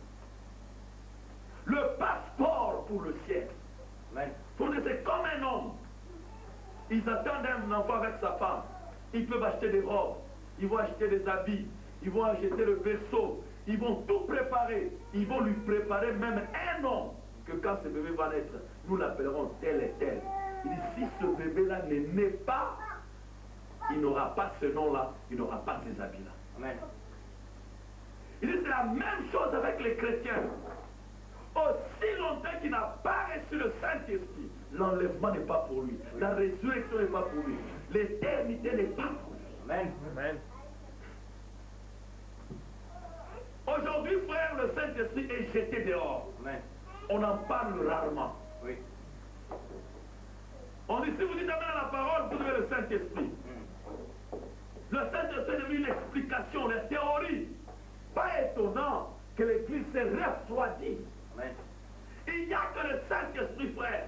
Le passeport pour le ciel. Amen. C'est comme un homme. Ils attendent un enfant avec sa femme. Ils peuvent acheter des robes. Ils vont acheter des habits. Ils vont acheter le vaisseau. Ils vont tout préparer. Ils vont lui préparer même un nom. Que quand ce bébé va naître, nous l'appellerons tel et tel. Il dit, si ce bébé-là ne naît pas, il n'aura pas ce nom-là. Il n'aura pas ces habits-là. Amen. Il dit, c'est la même chose avec les chrétiens. Aussi longtemps qu'il n'a pas reçu le Saint-Esprit, l'enlèvement n'est pas pour lui. La résurrection n'est pas pour lui. L'éternité n'est pas pour lui. Amen. Amen. Aujourd'hui, frère, le Saint-Esprit est jeté dehors. Amen. On en parle rarement. Oui. On dit, si vous dites amen à la parole, vous avez le Saint-Esprit. Le Saint-Esprit est devenu une explication, la théorie. Pas étonnant que l'Église s'est refroidie. Amen. Il n'y a que le Saint-Esprit, frère,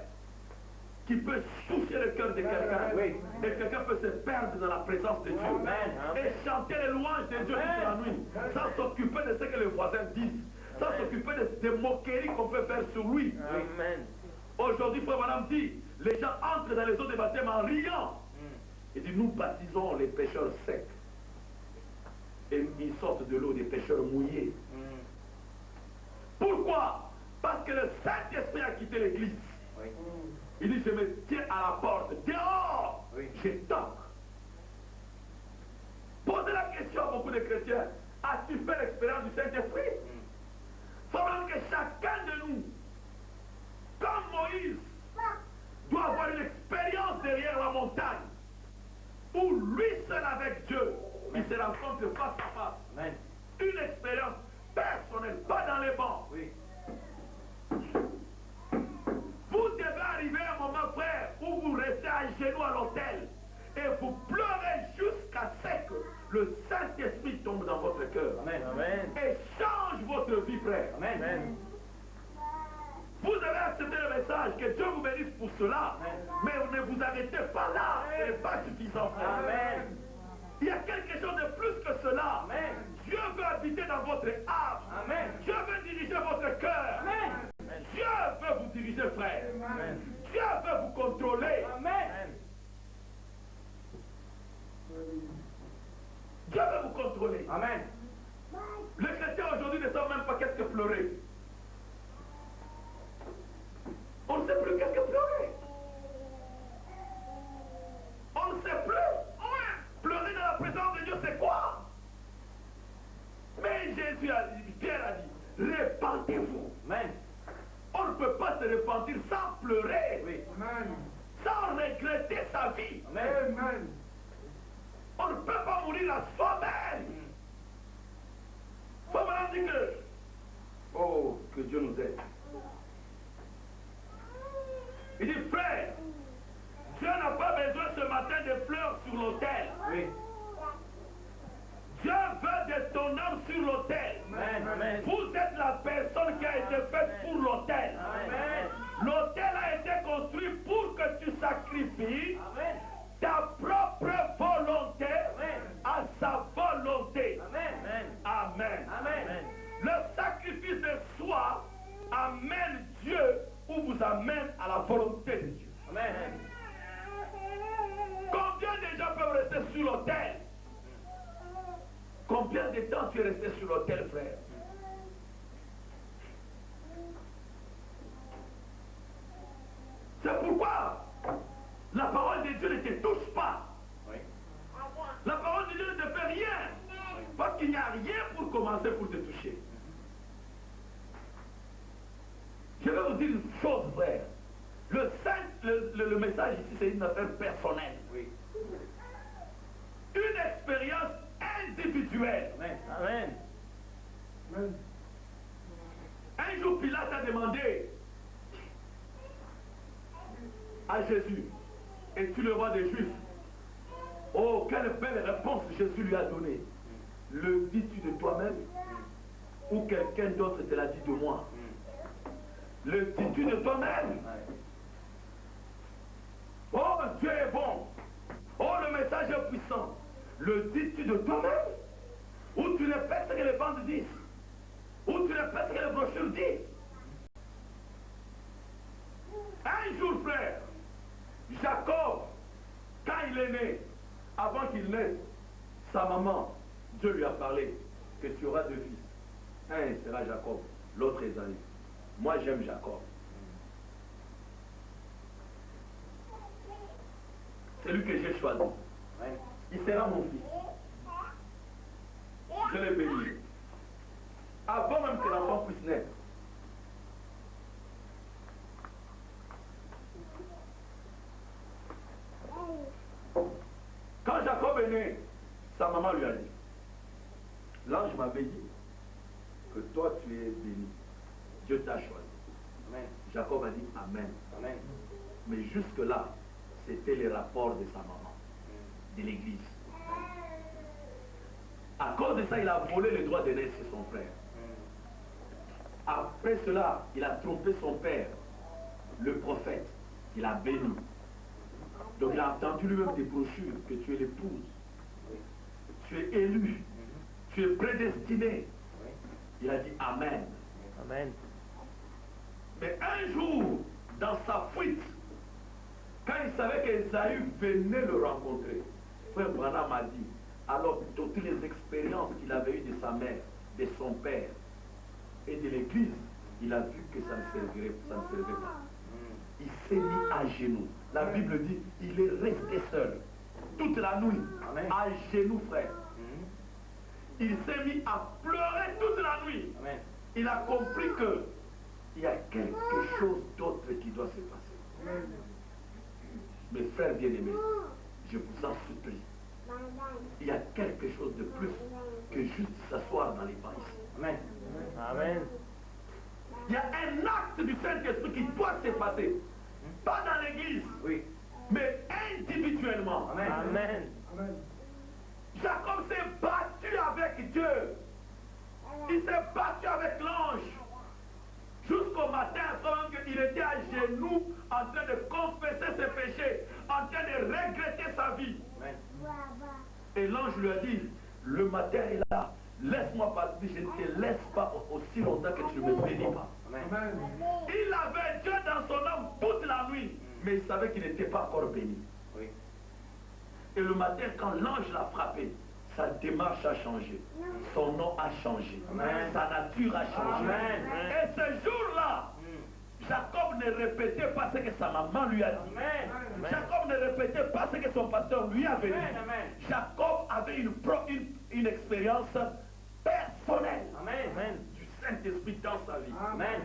qui peut toucher le cœur de quelqu'un. Oui. Et quelqu'un peut se perdre dans la présence de Dieu. Amen. Et chanter les louanges de Dieu toute la nuit, sans s'occuper de ce que les voisins disent, sans s'occuper des moqueries qu'on peut faire sur lui. Amen. Aujourd'hui, frère, madame dit, les gens entrent dans les eaux de baptême en riant. Il dit, nous baptisons les pécheurs secs. Et ils sortent de l'eau des pécheurs mouillés. Pourquoi? Parce que le Saint-Esprit a quitté l'église. Oui. Il dit, je me tiens à la porte. Dehors, Oui. je toque. Posez la question à beaucoup de chrétiens. As-tu fait l'expérience du Saint-Esprit? Il faut vraiment que chacun de nous, comme Moïse, doit avoir une expérience derrière la montagne, où lui seul avec Dieu, il se rencontre face à face. Amen. Une expérience personnelle, pas dans les bancs. Oui. Vous devez arriver à un moment, frère, où vous restez à genoux à l'autel et vous pleurez jusqu'à ce que le Saint-Esprit tombe dans votre cœur. Amen. Amen. Et change votre vie, frère. Amen. Amen. Vous avez accepté le message, que Dieu vous bénisse pour cela. Amen. Mais ne vous arrêtez pas là, ce n'est pas suffisant, frère. Amen. Il y a quelque chose de plus que cela. Amen. Dieu veut habiter dans votre âme. Amen. Dieu veut diriger votre cœur. Amen. Dieu veut vous diriger, frère. Amen. Dieu veut vous contrôler. Amen. Dieu veut vous contrôler. Amen. Les chrétiens aujourd'hui ne savent même pas qu'est-ce que pleurer. On ne sait plus qu'est-ce que pleurer. On ne sait plus. Pleurer dans la présence de Dieu, c'est quoi? Mais Jésus a dit, Pierre a dit, repentez-vous. Amen. On ne peut pas se repentir sans pleurer, Oui. Amen. sans regretter sa vie. Amen. Amen. On ne peut pas mourir à soi-même. Faut me dire que, oh, que Dieu nous aide. Il dit, frère, Dieu n'a pas besoin ce matin de fleurs sur l'autel. Oui. Dieu veut de ton âme sur l'autel. Amen. Amen. Vous êtes la personne qui a été faite pour l'autel. Amen. L'autel a été construit pour que tu sacrifies Amen. ta propre volonté Amen. à sa volonté. Amen. Amen. Amen. Le sacrifice de soi amène Dieu ou vous amène à la volonté de Dieu. Amen. Combien de gens peuvent rester sur l'autel? Combien de temps tu es resté sur l'autel, frère? C'est pourquoi la parole de Dieu ne te touche pas. Oui. La parole de Dieu ne te fait rien. Parce qu'il n'y a rien pour commencer pour te toucher. Je vais vous dire une chose, frère. Le message ici, c'est une affaire personnelle. Oui. Une expérience individuelle. Amen. Amen. Amen. Un jour, Pilate a demandé à Jésus, es-tu le roi des Juifs? Oh, quelle belle réponse Jésus lui a donnée. Le dis-tu de toi-même? ou quelqu'un d'autre te l'a dit de moi. Le dis-tu de toi-même? Oh, Dieu est bon. Oh, le message est puissant. Le dis-tu de toi-même? Ou tu répètes ce que les bandes disent? Ou tu répètes ce que les brochures disent? Un jour, frère, Jacob, quand il est né, avant qu'il naisse, sa maman, Dieu lui a parlé que tu auras deux fils. Un sera Jacob, l'autre Esaü. Moi, j'aime Jacob. C'est lui que j'ai choisi. Il sera mon fils. Je l'ai béni. Avant même que l'enfant puisse naître. Quand Jacob est né, sa maman lui a dit, l'ange m'avait dit que toi tu es béni. Dieu t'a choisi. Amen. Jacob a dit Amen. Amen. Mais jusque-là, c'était les rapports de sa maman, de l'église. À cause de ça, il a volé le droit d'aînesse chez son frère. Après cela, il a trompé son père, le prophète. Il a béni. Donc il a entendu lui-même des brochures que tu es l'épouse. Tu es élu. Tu es prédestiné. Il a dit Amen. Amen. Mais un jour, dans sa fuite, quand il savait qu'Esaü venait le rencontrer, frère Branham m'a dit, alors toutes les expériences qu'il avait eues de sa mère, de son père et de l'église, il a vu que ça ne servait pas. Il s'est mis à genoux. La Bible dit, il est resté seul toute la nuit. Amen. À genoux, frère. Il s'est mis à pleurer toute la nuit. Amen. Il a compris que il y a quelque chose d'autre qui doit se passer. Amen. Mes frères bien-aimés, je vous en supplie. Il y a quelque chose de plus que juste s'asseoir dans les pailles. Amen. Amen. Il y a un acte du Saint-Esprit qui doit se passer. Pas dans l'église, oui, mais individuellement. Amen. Amen. Amen. Jacob s'est battu avec Dieu. Il s'est battu avec l'ange. Jusqu'au matin, il était à genoux en train de confesser ses péchés, en train de regretter sa vie. Amen. Et l'ange lui a dit, le matin est là, laisse-moi partir, je ne te laisse pas aussi longtemps que tu ne me bénis pas. Amen. Il avait Dieu dans son âme toute la nuit, mais il savait qu'il n'était pas encore béni. Oui. Et le matin, quand l'ange l'a frappé, sa démarche a changé, son nom a changé, Amen. Sa nature a changé. Amen. Et ce jour-là, Jacob ne répétait pas ce que sa maman lui a dit. Amen. Jacob ne répétait pas ce que son pasteur lui avait dit. Jacob avait une expérience personnelle. Amen. Du Saint-Esprit dans sa vie. Amen.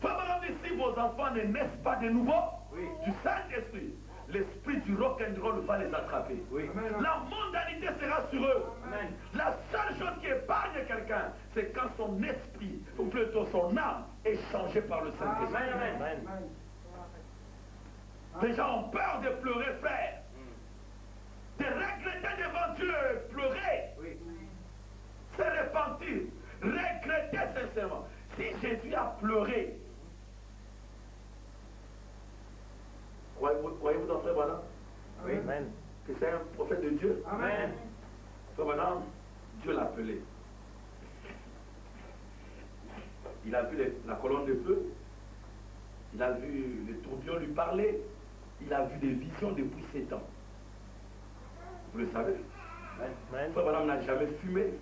Frère, si vos enfants ne naissent pas de nouveau, oui, du Saint-Esprit, l'esprit du rock'n'roll va les attraper. Oui. La mondanité sera sur eux. Amen. La seule chose qui épargne quelqu'un, c'est quand son esprit, ou plutôt son âme, est changée par le Saint-Esprit. Amen. Amen. Les gens ont peur de pleurer, frère. De regretter devant Dieu, pleurer. Oui. Se repentir, regretter sincèrement. Si Jésus a pleuré, croyez-vous dans Frère Branham? Oui. Amen. Que c'est un prophète de Dieu? Amen. Frère Branham, Dieu l'a appelé. Il a vu la colonne de feu, il a vu les tourbillons lui parler, il a vu des visions depuis 7 ans. Vous le savez? Amen. Frère Branham n'a jamais fumé,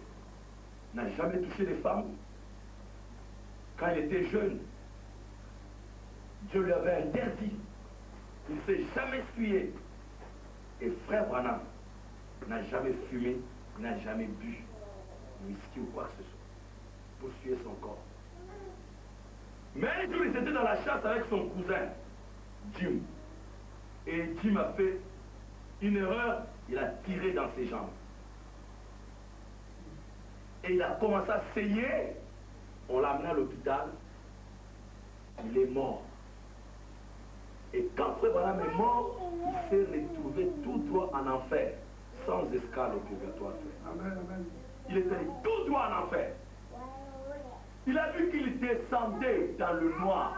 n'a jamais touché les femmes. Quand il était jeune, Dieu lui avait interdit. Il ne s'est jamais fuyé. Et Frère Branham n'a jamais fumé, n'a jamais bu, whisky ou quoi que ce soit, pour suer son corps. Mais un jour, il était dans la chasse avec son cousin, Jim. Et Jim a fait une erreur, il a tiré dans ses jambes. Et il a commencé à saigner. On l'a amené à l'hôpital. Il est mort. Et quand Frère Branham est mort, il s'est retrouvé tout droit en enfer, sans escale au purgatoire. Amen, amen. il était tout droit en enfer. Il a vu qu'il descendait dans le noir.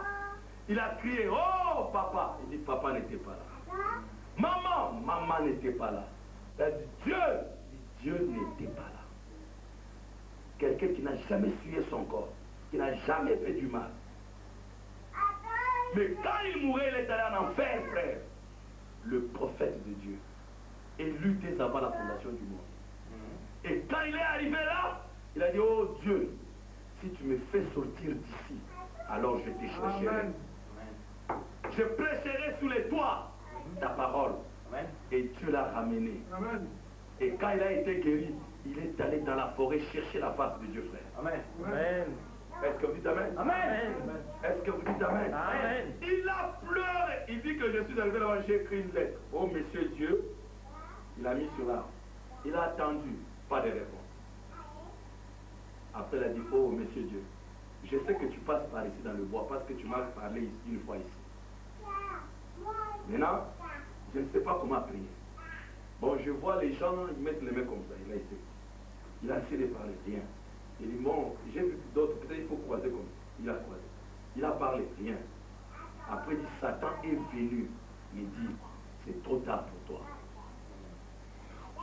Il a crié, oh papa. Il dit, papa n'était pas là. Maman n'était pas là. Il a dit, Dieu n'était pas là. Quelqu'un qui n'a jamais sué son corps, qui n'a jamais fait du mal. Mais quand il mourait, il est allé en enfer, frère. Le prophète de Dieu, élu dès avant la fondation du monde. Et quand il est arrivé là, il a dit, oh Dieu, si tu me fais sortir d'ici, alors je te chercherai. Je prêcherai sous les toits ta parole. Amen. Et Dieu l'a ramené. Amen. Et quand il a été guéri, il est allé dans la forêt chercher la face de Dieu, frère. Amen. Amen. Est-ce que vous dites Amen? Amen. Est-ce que vous dites Amen? Amen. Il a pleuré. Il dit que je suis arrivé là-bas, j'ai écrit une lettre. Oh, monsieur Dieu, il a mis sur l'arbre. Il a attendu, pas de réponse. Après, il a dit, oh, monsieur Dieu, je sais que tu passes par ici dans le bois parce que tu m'as parlé ici, une fois ici. Maintenant, je ne sais pas comment prier. Bon, je vois les gens, ils mettent les mains comme ça. Il a essayé de parler, rien. Il dit, bon, j'ai vu d'autres, peut-être il faut croiser comme ça. Il a croisé. Il a parlé, rien. Après, il dit, Satan est venu. Il dit, c'est trop tard pour toi.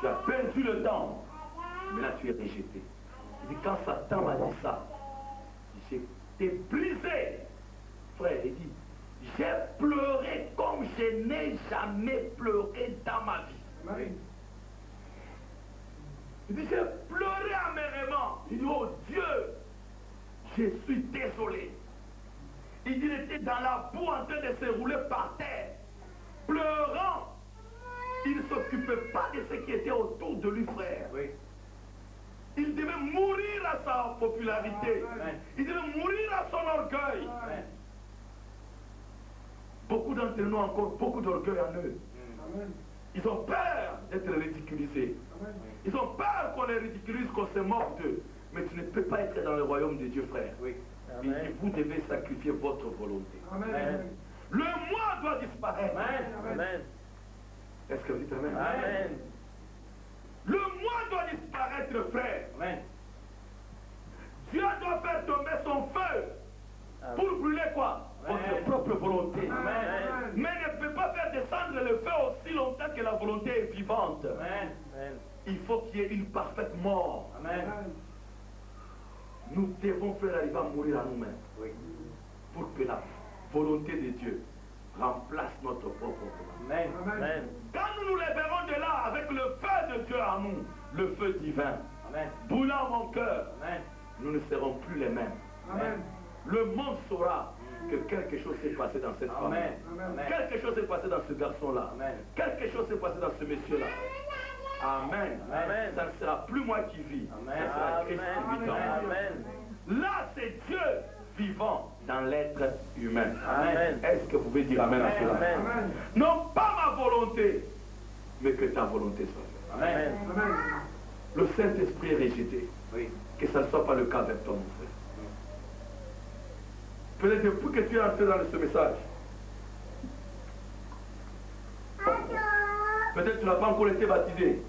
Tu as perdu le temps. Maintenant, tu es rejeté. Il dit, quand Satan m'a dit ça, j'étais brisé. Frère, il dit, j'ai pleuré comme je n'ai jamais pleuré dans ma vie. Amen. Il dit, j'ai pleuré amèrement. Il dit, oh Dieu, je suis désolé. Il dit, il était dans la boue en train de se rouler par terre, pleurant. Il ne s'occupait pas de ce qui était autour de lui, frère. Oui. Il devait mourir à sa popularité. Amen. Il devait mourir à son orgueil. Amen. Beaucoup d'entre nous ont encore beaucoup d'orgueil en eux. Amen. Ils ont peur d'être ridiculisés. Amen. Ils ont peur qu'on les ridiculise, qu'on se moque d'eux. Mais tu ne peux pas être dans le royaume de Dieu, frère. Oui. Il dit, vous devez sacrifier votre volonté. Amen. Amen. Le moi doit disparaître. Amen. Amen. Est-ce que vous dites Amen? Amen. Le moi doit disparaître, frère. Amen. Dieu doit faire tomber son feu. Amen. Pour brûler quoi? Votre propre volonté. Amen. Mais ne peut pas faire descendre le feu aussi longtemps que la volonté est vivante. Amen. Il faut qu'il y ait une parfaite mort. Amen. Nous devons faire arriver à mourir à nous-mêmes. Oui. Pour que la volonté de Dieu remplace notre propre volonté. Amen. Amen. Quand nous nous lèverons de là avec le feu de Dieu en nous, le feu divin, amen, brûlant mon cœur, amen, nous ne serons plus les mêmes. Amen. Le monde saura que quelque chose s'est passé dans cette femme. Quelque chose s'est passé dans ce garçon-là. Quelque chose s'est passé dans ce monsieur-là. Amen. Amen. Ça ne sera plus moi qui vis. Amen. Ça sera Christ qui vit en moi. Là, c'est Dieu vivant dans l'être humain. Amen. Est-ce que vous pouvez dire Amen à cela? Amen. Non pas ma volonté, mais que ta volonté soit faite. Amen. Amen. Le Saint-Esprit est rejeté. Oui. Que ça ne soit pas le cas avec toi, mon frère. Peut-être depuis que tu es entré dans ce message, peut-être que tu n'as pas encore été baptisé.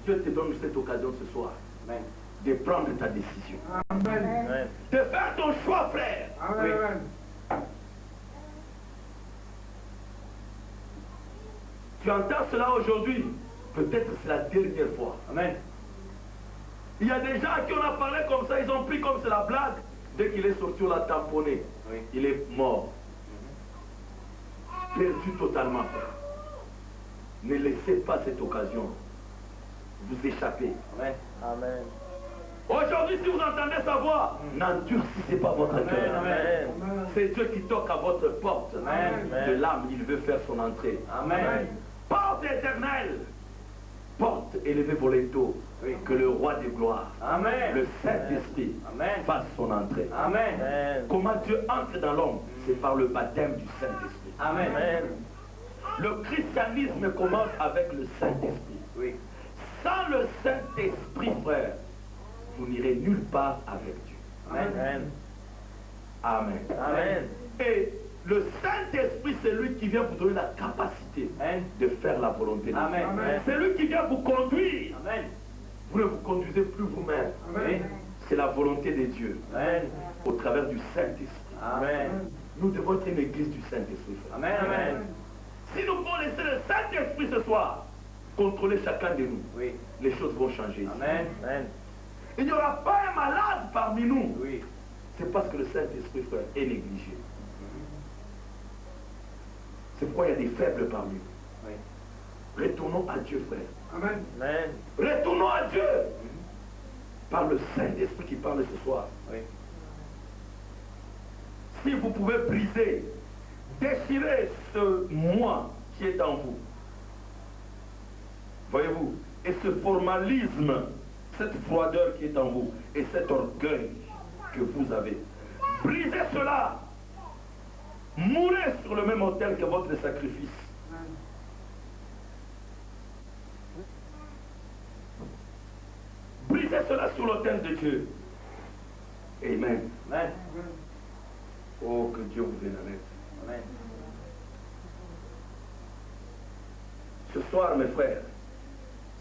Dieu te donne cette occasion ce soir. Amen. De prendre ta décision. Amen. De faire ton choix, frère. Amen. Oui. Tu entends cela aujourd'hui, peut-être c'est la dernière fois. Amen. Il y a des gens à qui on a parlé comme ça, ils ont pris comme c'est la blague. Dès qu'il est sorti, on l'a tamponné. Oui. Il est mort. Perdu totalement, frère. Ne laissez pas cette occasion vous échapper. Amen. Amen. Aujourd'hui, si vous entendez sa voix, n'endurcissez pas votre cœur. C'est Dieu qui toque à votre porte. Amen. De l'âme, il veut faire son entrée. Amen. Porte éternelle, porte élevée voletto, oui, que le roi de gloire, amen, le Saint-Esprit, fasse son entrée. Amen. Amen. Comment Dieu entre dans l'homme? C'est par le baptême du Saint-Esprit. Amen. Amen. Le christianisme commence avec le Saint-Esprit. Oui. Sans le Saint-Esprit, frère, vous n'irez nulle part avec Dieu. Amen. Amen. Amen. Et le Saint-Esprit, c'est lui qui vient vous donner la capacité, amen, de faire la volonté de Dieu. Amen. C'est lui qui vient vous conduire. Amen. Vous ne vous conduisez plus vous-même. Amen. C'est la volonté de Dieu Amen. au travers du Saint-Esprit. Amen. Nous devons être une église du Saint-Esprit, frère. Amen. Amen. Si nous pouvons laisser le Saint-Esprit ce soir contrôler chacun de nous, Oui. les choses vont changer ici. Amen. Amen. Il n'y aura pas un malade parmi nous. Oui. C'est parce que le Saint-Esprit, frère, est négligé. C'est pourquoi il y a des faibles parmi nous. Oui. Retournons à Dieu, frère. Amen. Amen. Retournons à Dieu. Par le Saint-Esprit qui parle ce soir. Oui. Si vous pouvez briser, déchirer ce moi qui est en vous. Voyez-vous, et ce formalisme, cette froideur qui est en vous, et cet orgueil que vous avez. Brisez cela. Mourez sur le même autel que votre sacrifice. Brisez cela sur l'autel de Dieu. Amen. Amen. Oh, que Dieu vous vienne en aide. Amen. Ce soir, mes frères,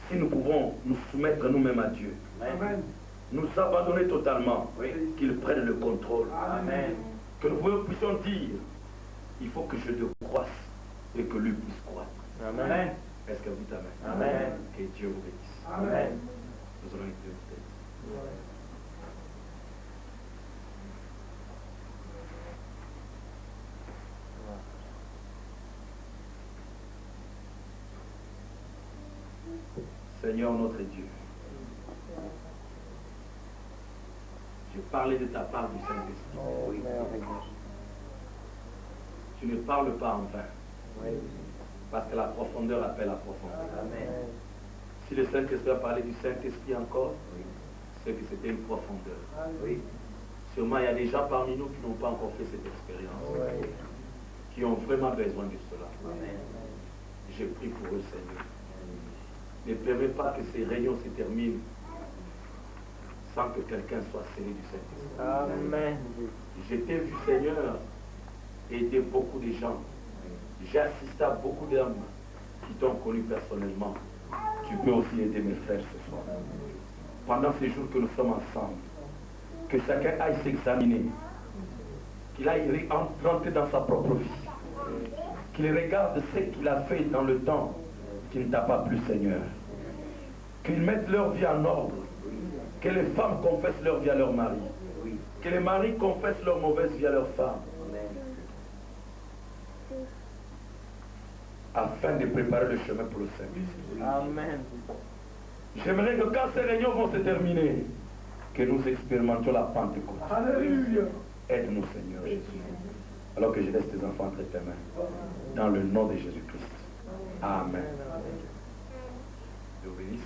si nous pouvons nous soumettre nous-mêmes à Dieu, Amen. nous abandonner totalement, Oui. qu'il prenne le contrôle. Amen. Que nous puissions dire, il faut que je décroisse et que lui puisse croître. Amen. Est-ce que vous t'amène? Amen. Que Dieu vous bénisse. Amen. Nous allons écouter le texte. Seigneur notre Dieu, je parlais de ta part du Saint-Esprit. Oui. Tu ne parles pas en vain, Oui. parce que la profondeur appelle la profondeur. Amen. Si le Saint-Esprit a parlé du Saint-Esprit encore, c'est que c'était une profondeur. Oui. Sûrement, il y a des gens parmi nous qui n'ont pas encore fait cette expérience, Oui. qui ont vraiment besoin de cela. Amen. Je prie pour eux, Seigneur. Ne permets pas que ces réunions se terminent sans que quelqu'un soit scellé du Saint-Esprit. Amen. Je t'ai vu, Seigneur, aider beaucoup de gens. J'ai assisté à beaucoup d'hommes qui t'ont connu personnellement. Tu peux aussi aider mes frères ce soir. Pendant ces jours que nous sommes ensemble, que chacun aille s'examiner, qu'il aille rentrer dans sa propre vie, qu'il regarde ce qu'il a fait dans le temps qui ne t'a pas plu, Seigneur. Qu'ils mettent leur vie en ordre, que les femmes confessent leur vie à leur mari, que les maris confessent leur mauvaise vie à leurs femmes, afin de préparer le chemin pour le Saint-Esprit. Amen. J'aimerais que quand ces réunions vont se terminer, que nous expérimentions la Pentecôte. Alléluia. Aide-nous, Seigneur Jésus. Alors que je laisse tes enfants entre tes mains. Dans le nom de Jésus-Christ. Amen. Dieu bénisse.